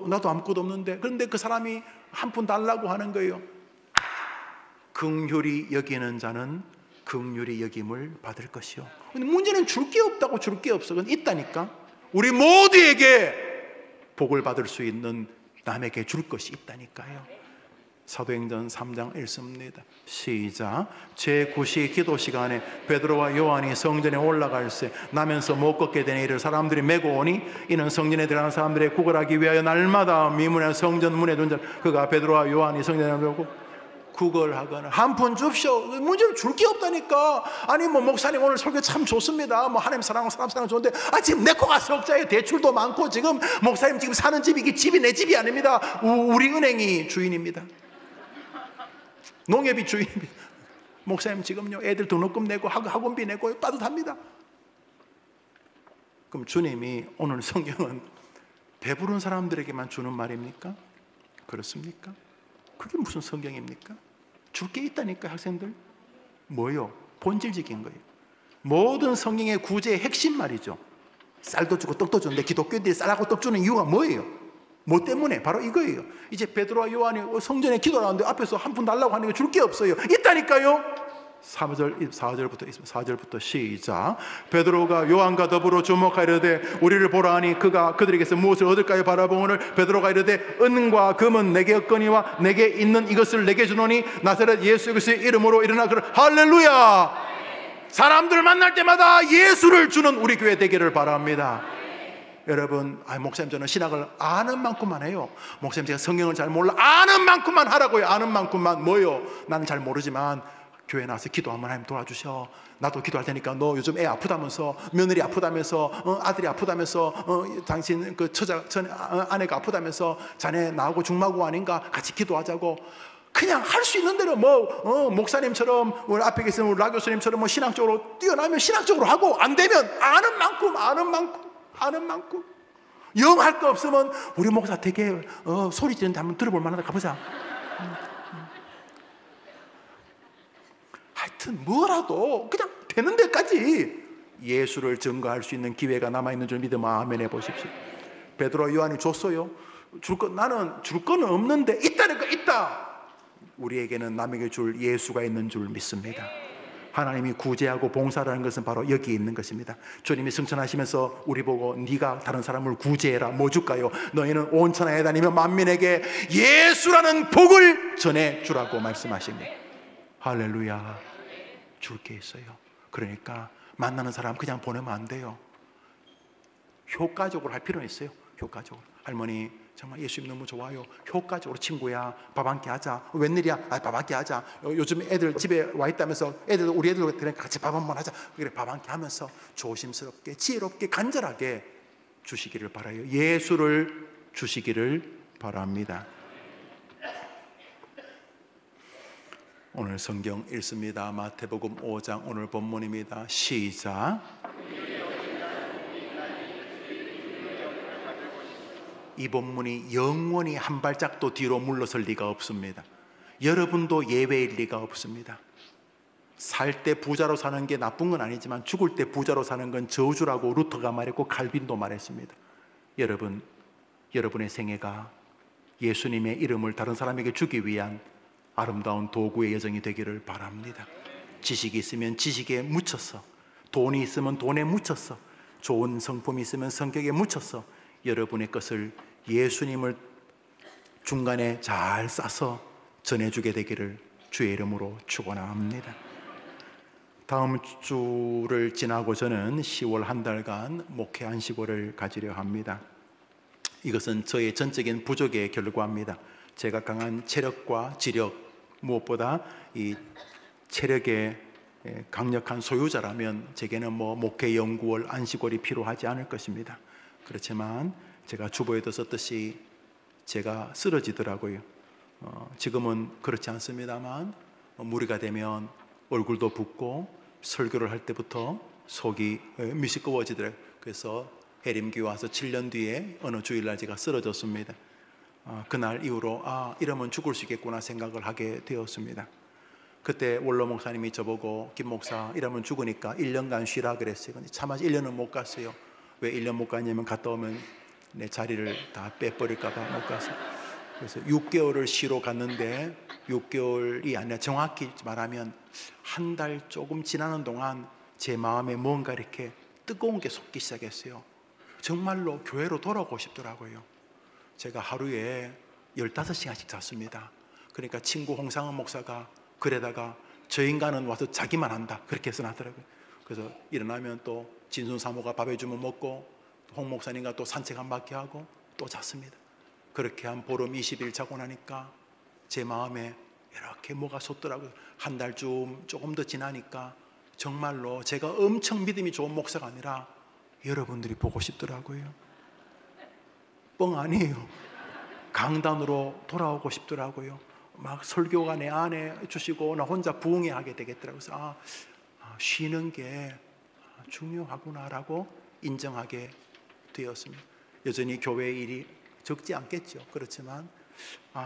나도 아무것도 없는데. 그런데 그 사람이 한 푼 달라고 하는 거예요. 긍휼히 여기는 자는 긍휼히 여김을 받을 것이요. 근데 문제는 줄 게 없다고. 줄 게 없어. 그건 있다니까. 우리 모두에게 복을 받을 수 있는, 남에게 줄 것이 있다니까요. 사도행전 3장 읽습니다. 시작. 제9시 기도 시간에 베드로와 요한이 성전에 올라갈새 나면서 못 걷게 되니 이를 사람들이 메고 오니, 이는 성전에 들어가는 사람들의 구걸하기 위하여 날마다 미문의 성전 문에 둔 자, 그가 베드로와 요한이 성전에 들어오고 구걸하거나. 한 푼 줍쇼. 문제는 줄 게 없다니까. 아니 뭐 목사님 오늘 설교 참 좋습니다. 뭐 하나님 사랑하고 사람 사랑 좋은데, 지금 내 코가 석자에 대출도 많고, 지금 목사님 지금 사는 집이, 이게 집이 내 집이 아닙니다. 우리 은행이 주인입니다. 농협이 주인입니다. 목사님 지금요 애들 등록금 내고 학원비 내고 빠듯합니다. 그럼 주님이 오늘 성경은 배부른 사람들에게만 주는 말입니까? 그렇습니까? 그게 무슨 성경입니까? 줄 게 있다니까. 학생들 뭐요? 본질적인 거예요. 모든 성경의 구제의 핵심 말이죠. 쌀도 주고 떡도 주는데 기독교인들이 쌀하고 떡 주는 이유가 뭐예요? 뭐 때문에? 바로 이거예요. 이제 베드로와 요한이 성전에 기도를 하는데 앞에서 한 푼 달라고 하는 게 줄 게 없어요. 있다니까요. 4절부터 시작. 베드로가 요한과 더불어 주목하여 이르되 우리를 보라 하니 그가 그들에게서 무엇을 얻을까요? 바라보오늘 베드로가 이르되 은과 금은 내게 없거니와 내게 있는 이것을 내게 주노니 나사렛 예수 그리스도의 이름으로 일어나. 할렐루야. 사람들 만날 때마다 예수를 주는 우리 교회 되기를 바랍니다. 여러분, 목사님 저는 신학을 아는 만큼만 해요. 목사님 제가 성경을 잘 몰라. 아는 만큼만 하라고요. 아는 만큼만. 뭐요? 나는 잘 모르지만 교회 나와서 기도하면 하나님 도와주셔. 나도 기도할 테니까 너 요즘 애 아프다면서, 며느리 아프다면서, 아들이 아프다면서, 당신 그 아내가 아프다면서, 자네 나하고 중마고 아닌가? 같이 기도하자고. 그냥 할 수 있는 대로 목사님처럼, 우리 앞에 계신 우리 라 교수님처럼 신학적으로 뛰어나면 신학적으로 하고, 안 되면 아는 만큼 영 할 거 없으면 우리 목사 되게 소리 지르는데 한번 들어볼 만하다, 가보자. 하여튼 뭐라도 그냥 되는 데까지 예수를 증거할 수 있는 기회가 남아있는 줄 믿으면 아멘 해보십시오. 베드로 요한이 줬어요. 나는 줄 거는 없는데 있다니까, 있다. 우리에게는 남에게 줄 예수가 있는 줄 믿습니다. 하나님이 구제하고 봉사라는 것은 바로 여기 있는 것입니다. 주님이 승천하시면서 우리 보고 네가 다른 사람을 구제해라, 뭐 줄까요? 너희는 온 천하에 다니며 만민에게 예수라는 복을 전해주라고 말씀하십니다. 할렐루야. 줄 게 있어요. 그러니까 만나는 사람 그냥 보내면 안 돼요. 효과적으로 할 필요는 있어요. 효과적으로. 할머니 정말 예수님 너무 좋아요. 효과적으로 친구야 밥 한 끼 하자. 웬일이야? 밥 한 끼 하자. 요즘 애들 집에 와 있다면서 우리 애들 같이 밥 한번 하자. 그래, 밥 한 끼 하면서 조심스럽게 지혜롭게 간절하게 주시기를 바라요. 예수를 주시기를 바랍니다. 오늘 성경 읽습니다. 마태복음 5장 오늘 본문입니다. 시작. 이 본문이 영원히 한 발짝도 뒤로 물러설 리가 없습니다. 여러분도 예외일 리가 없습니다. 살 때 부자로 사는 게 나쁜 건 아니지만 죽을 때 부자로 사는 건 저주라고 루터가 말했고 칼빈도 말했습니다. 여러분의 생애가 예수님의 이름을 다른 사람에게 주기 위한 아름다운 도구의 여정이 되기를 바랍니다. 지식이 있으면 지식에 묻혀서, 돈이 있으면 돈에 묻혀서, 좋은 성품이 있으면 성격에 묻혀서 여러분의 것을 예수님을 중간에 잘 싸서 전해주게 되기를 주의 이름으로 축원합니다. 다음 주를 지나고 저는 10월 한 달간 목회 안식월을 가지려 합니다. 이것은 저의 전적인 부족의 결과입니다. 제가 강한 체력과 지력, 무엇보다 이 체력의 강력한 소유자라면 제게는 목회 연구월, 안식월이 필요하지 않을 것입니다. 그렇지만 제가 주보에도 썼듯이 제가 쓰러지더라고요. 지금은 그렇지 않습니다만 무리가 되면 얼굴도 붓고 설교를 할 때부터 속이 미시꺼워지더라고요. 그래서 해림교회 와서 7년 뒤에 어느 주일날 제가 쓰러졌습니다. 그날 이후로 이러면 죽을 수 있겠구나 생각을 하게 되었습니다. 그때 원로 목사님이 저보고 김 목사 이러면 죽으니까 1년간 쉬라 그랬어요. 근데 차마 1년은 못 갔어요. 왜 1년 못 갔냐면 갔다 오면 내 자리를 다 빼버릴까 봐 못 갔어요. 그래서 6개월을 쉬러 갔는데 6개월이 아니라 정확히 말하면 한 달 조금 지나는 동안 제 마음에 뭔가 이렇게 뜨거운 게 솟기 시작했어요. 정말로 교회로 돌아오고 싶더라고요. 제가 하루에 15시간씩 잤습니다. 그러니까 친구 홍상은 목사가 글에다가 저 인간은 와서 자기만 한다 그렇게 써놨더라고요. 그래서 일어나면 또 진순 사모가 밥 해주면 먹고 홍 목사님과 또 산책 한 바퀴 하고 또 잤습니다. 그렇게 한 보름 20일 자고 나니까 제 마음에 이렇게 뭐가 솟더라고요. 한 달쯤 조금 더 지나니까 정말로 제가 엄청 믿음이 좋은 목사가 아니라 여러분들이 보고 싶더라고요. 뻥 아니에요. 강단으로 돌아오고 싶더라고요. 막 설교가 내 안에 주시고 나 혼자 부흥해 하게 되겠더라고요. 그래서 쉬는 게 중요하구나라고 인정하게 되었습니다. 여전히 교회 일이 적지 않겠죠. 그렇지만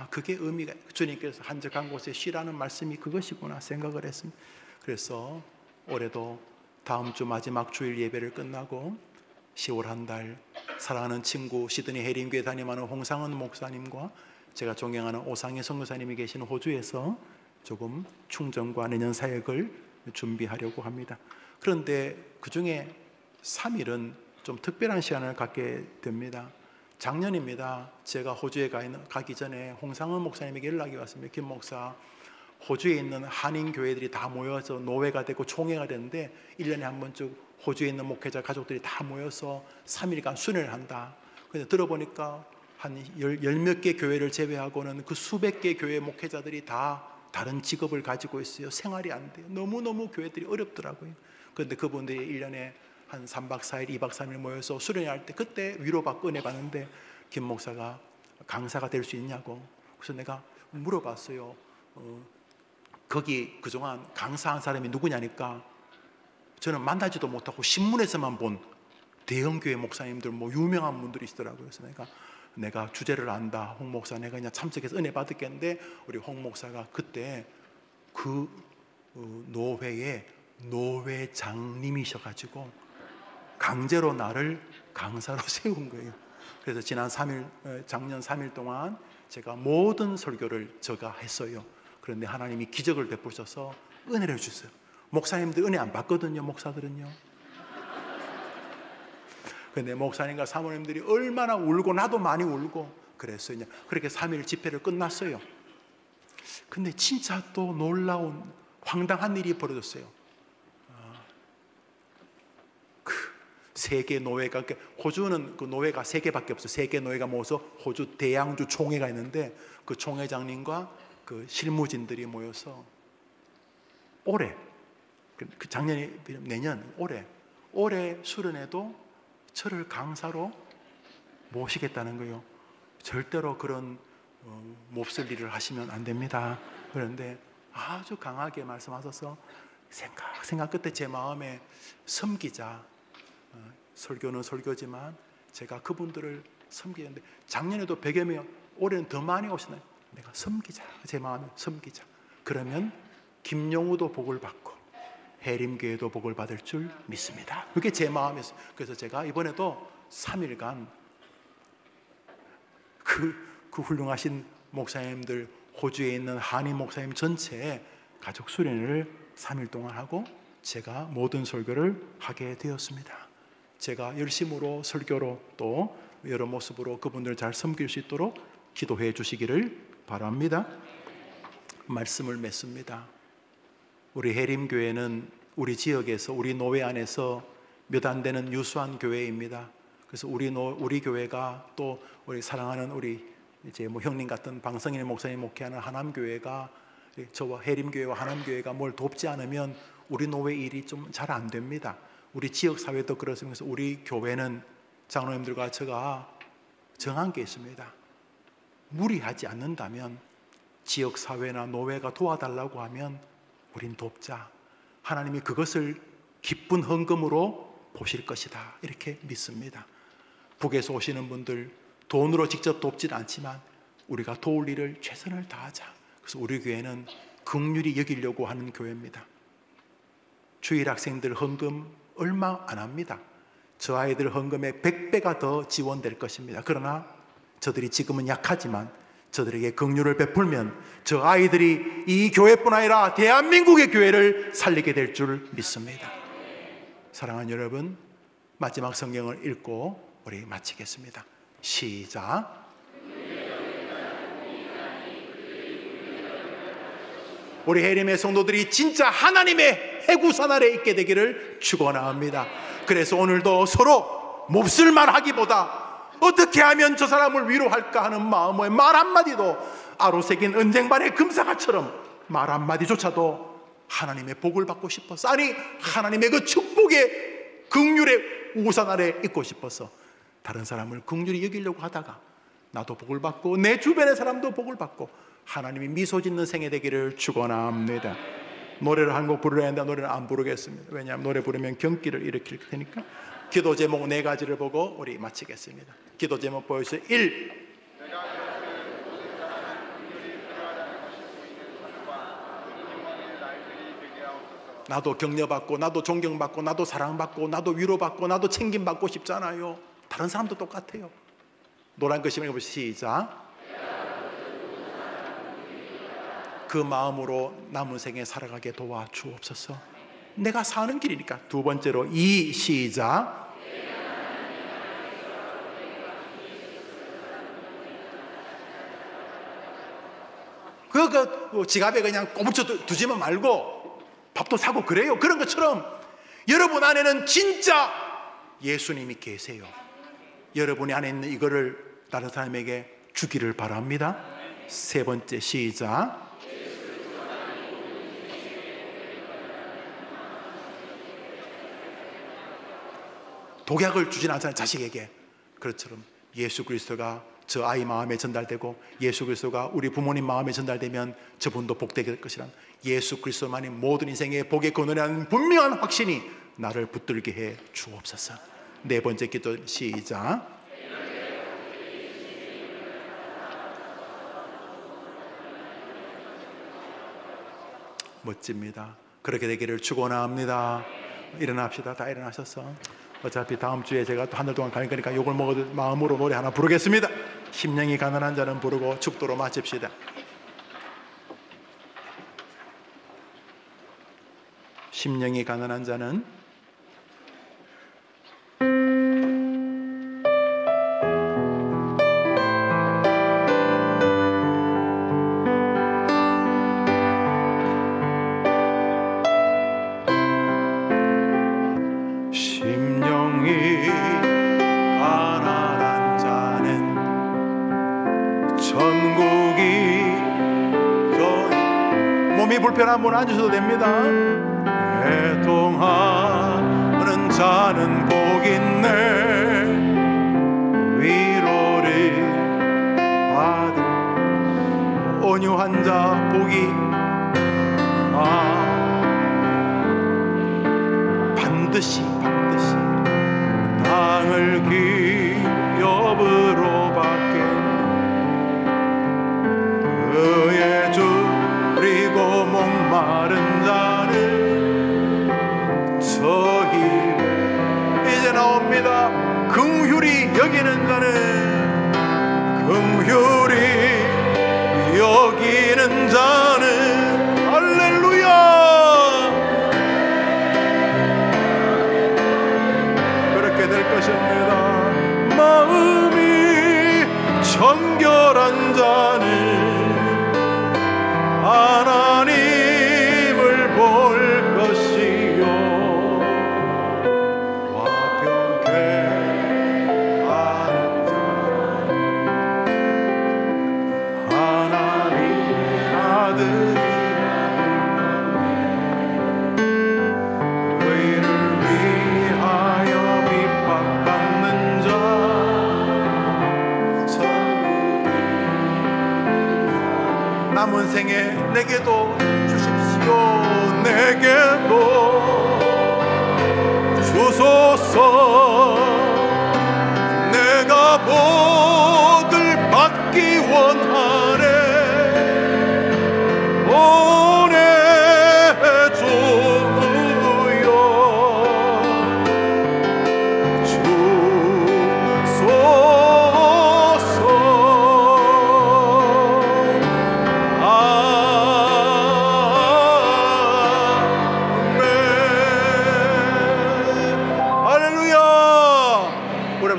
그게 의미가, 주님께서 한적한 곳에 쉬라는 말씀이 그것이구나 생각을 했습니다. 그래서 올해도 다음 주 마지막 주일 예배를 끝나고 10월 한 달 사랑하는 친구 시드니 해림교회 담임하는 홍상은 목사님과 제가 존경하는 오상희 선교사님이 계시는 호주에서 조금 충전과 내년 사역을 준비하려고 합니다. 그런데 그 중에 3일은 좀 특별한 시간을 갖게 됩니다. 작년입니다. 제가 호주에 가기 전에 홍상은 목사님에게 연락이 왔습니다. 김 목사, 호주에 있는 한인 교회들이 다 모여서 노회가 되고 총회가 되는데 1년에 한 번쯤 호주에 있는 목회자 가족들이 다 모여서 3일간 순회를 한다. 그래서 들어보니까 한 열 몇 개 교회를 제외하고는 그 수백 개 교회 목회자들이 다 다른 직업을 가지고 있어요. 생활이 안 돼요. 너무너무 교회들이 어렵더라고요. 그런데 그분들이 1년에 한 3박 4일, 2박 3일 모여서 수련회할 때 그때 위로받고 은혜 받는데 김 목사가 강사가 될 수 있냐고. 그래서 내가 물어봤어요. 거기 그동안 강사한 사람이 누구냐니까 저는 만나지도 못하고 신문에서만 본 대형교회 목사님들 뭐 유명한 분들이 있더라고요. 그래서 내가 주제를 안다. 홍 목사 내가 그냥 참석해서 은혜 받았겠는데 우리 홍 목사가 그때 그 노회의 노회장님이셔가지고 강제로 나를 강사로 세운 거예요. 그래서 작년 3일 동안 제가 모든 설교를 제가 했어요. 그런데 하나님이 기적을 베푸셔서 은혜를 주셨어요. 목사님들 은혜 안 받거든요. 목사들은요. 근데 목사님과 사모님들이 얼마나 울고 나도 많이 울고 그랬어요. 그렇게 3일 집회를 끝났어요. 근데 진짜 또 놀라운 황당한 일이 벌어졌어요. 세계 노회가, 호주는 그 노회가 3개밖에 없어요. 세계 노회가 모여서 호주 대양주 총회가 있는데 그 총회장님과 그 실무진들이 모여서 올해, 그 작년이 내년 올해 수련회도 저를 강사로 모시겠다는 거예요. 절대로 그런 몹쓸 일을 하시면 안 됩니다. 그런데 아주 강하게 말씀하셔서 생각 끝에 제 마음에 섬기자. 설교는 설교지만 제가 그분들을 섬기는데 작년에도 100여 명, 올해는 더 많이 오시나요? 내가 섬기자. 제 마음에 섬기자. 그러면 김용우도 복을 받고 해림교회도 복을 받을 줄 믿습니다. 그게 제 마음이었어요. 그래서 제가 이번에도 3일간 그 훌륭하신 목사님들, 호주에 있는 한인 목사님 전체에 가족 수련회를 3일 동안 하고 제가 모든 설교를 하게 되었습니다. 제가 열심으로 설교로 또 여러 모습으로 그분들을 잘 섬길 수 있도록 기도해 주시기를 바랍니다. 말씀을 맺습니다. 우리 해림교회는 우리 지역에서, 우리 노회 안에서 몇 안 되는 유수한 교회입니다. 그래서 우리 교회가 또 우리 사랑하는 우리 이제 뭐 형님 같은 방성일 목사님 목회하는 하남교회가, 저와 해림교회와 하남교회가 뭘 돕지 않으면 우리 노회 일이 좀 잘 안 됩니다. 우리 지역사회도 그렇습니다. 그래서 우리 교회는 장로님들과 제가 정한 게 있습니다. 무리하지 않는다면 지역사회나 노회가 도와달라고 하면 우린 돕자. 하나님이 그것을 기쁜 헌금으로 보실 것이다. 이렇게 믿습니다. 북에서 오시는 분들 돈으로 직접 돕지는 않지만 우리가 도울 일을 최선을 다하자. 그래서 우리 교회는 긍휼히 여기려고 하는 교회입니다. 주일 학생들 헌금 얼마 안 합니다. 저 아이들 헌금의 100배가 더 지원될 것입니다. 그러나 저들이 지금은 약하지만 저들에게 긍휼을 베풀면 저 아이들이 이 교회뿐 아니라 대한민국의 교회를 살리게 될 줄 믿습니다. 사랑하는 여러분, 마지막 성경을 읽고 우리 마치겠습니다. 시작. 우리 해림의 성도들이 진짜 하나님의 해구산 아래 있게 되기를 축원합니다. 그래서 오늘도 서로 몹쓸 말하기보다 어떻게 하면 저 사람을 위로할까 하는 마음의 말 한마디도, 아로새긴 은쟁반의 금사과처럼 말 한마디조차도 하나님의 복을 받고 싶어서, 아니 하나님의 그 축복의 긍휼의 우산 아래 있고 싶어서 다른 사람을 긍휼히 여기려고 하다가 나도 복을 받고 내 주변의 사람도 복을 받고 하나님이 미소 짓는 생애 되기를 축원합니다. 노래를 한 곡 부르려 했는데 노래를 안 부르겠습니다. 왜냐하면 노래 부르면 경기를 일으킬 테니까. 기도 제목 4가지를 보고 우리 마치겠습니다. 기도 제목 보여주세요. 1. 나도 격려받고 나도 존경받고 나도 사랑받고 나도 위로받고 나도 챙김받고 싶잖아요. 다른 사람도 똑같아요. 노란 글씨만 해보시죠. 시작. 그 마음으로 남은 생에 살아가게 도와주옵소서. 내가 사는 길이니까. 2번째로 2. 시작. 그 지갑에 그냥 꼬부쳐 두지만 말고 밥도 사고 그래요. 그런 것처럼 여러분 안에는 진짜 예수님이 계세요. 여러분이 안에 있는 이거를 다른 사람에게 주기를 바랍니다. 3번째 시작. 독약을 주진 않잖아요, 자식에게. 그것처럼 예수 그리스도가 저 아이 마음에 전달되고 예수 그리스도가 우리 부모님 마음에 전달되면 저분도 복되게 될 것이란 예수 그리스도만이 모든 인생의 복의 근원이라는 분명한 확신이 나를 붙들게 해 주옵소서. 네 번째 기도 시작. 멋집니다. 그렇게 되기를 축원합니다. 일어납시다. 다 일어나셔서 어차피 다음 주에 제가 또 한 달 동안 갈 거니까 욕을 먹을 마음으로 노래 하나 부르겠습니다. 심령이 가난한 자는 부르고 축도로 마칩시다. 심령이 가난한 자는 불편한 분 앉으셔도 됩니다. 애통하는 자는 복 있네. 위로를 받을 온유한 자 복이 반드시 땅을 기업으로 받게 그의 줄이고 목마른 자는 저희 이제 나옵니다. 긍휼히 여기는 자는 긍휼히 여기는 자는 할렐루야 그렇게 될 것입니다. 마음이 정결한 자는 하나님을 볼 것이요 화평케 하는 자 하나님의 아들이라 의를 위하여 핍박받는 자 남은 생에 내게도 주십시오. 내게도 주소서. 내가 복을 받기 원하네. 보내주여 주소서.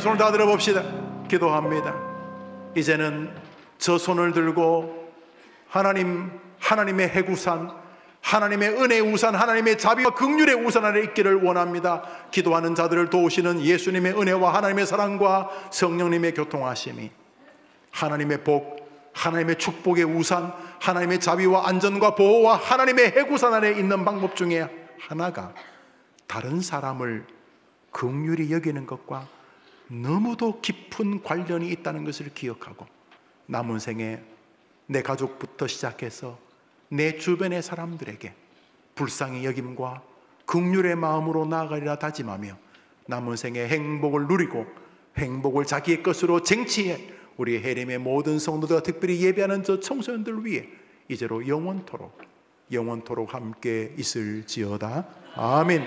손을 다 들어봅시다. 기도합니다. 이제는 저 손을 들고 하나님의 해구산, 하나님의 은혜의 우산, 하나님의 자비와 긍휼의 우산 아래 있기를 원합니다. 기도하는 자들을 도우시는 예수님의 은혜와 하나님의 사랑과 성령님의 교통하심이 하나님의 복, 하나님의 축복의 우산, 하나님의 자비와 안전과 보호와 하나님의 해구산 안에 있는 방법 중에 하나가 다른 사람을 긍휼히 여기는 것과 너무도 깊은 관련이 있다는 것을 기억하고 남은 생에 내 가족부터 시작해서 내 주변의 사람들에게 불쌍히 여김과 긍휼의 마음으로 나아가리라 다짐하며 남은 생에 행복을 누리고 행복을 자기의 것으로 쟁취해 우리 해림의 모든 성도들과 특별히 예배하는 저 청소년들 위해 이제로 영원토록 함께 있을지어다. 아멘.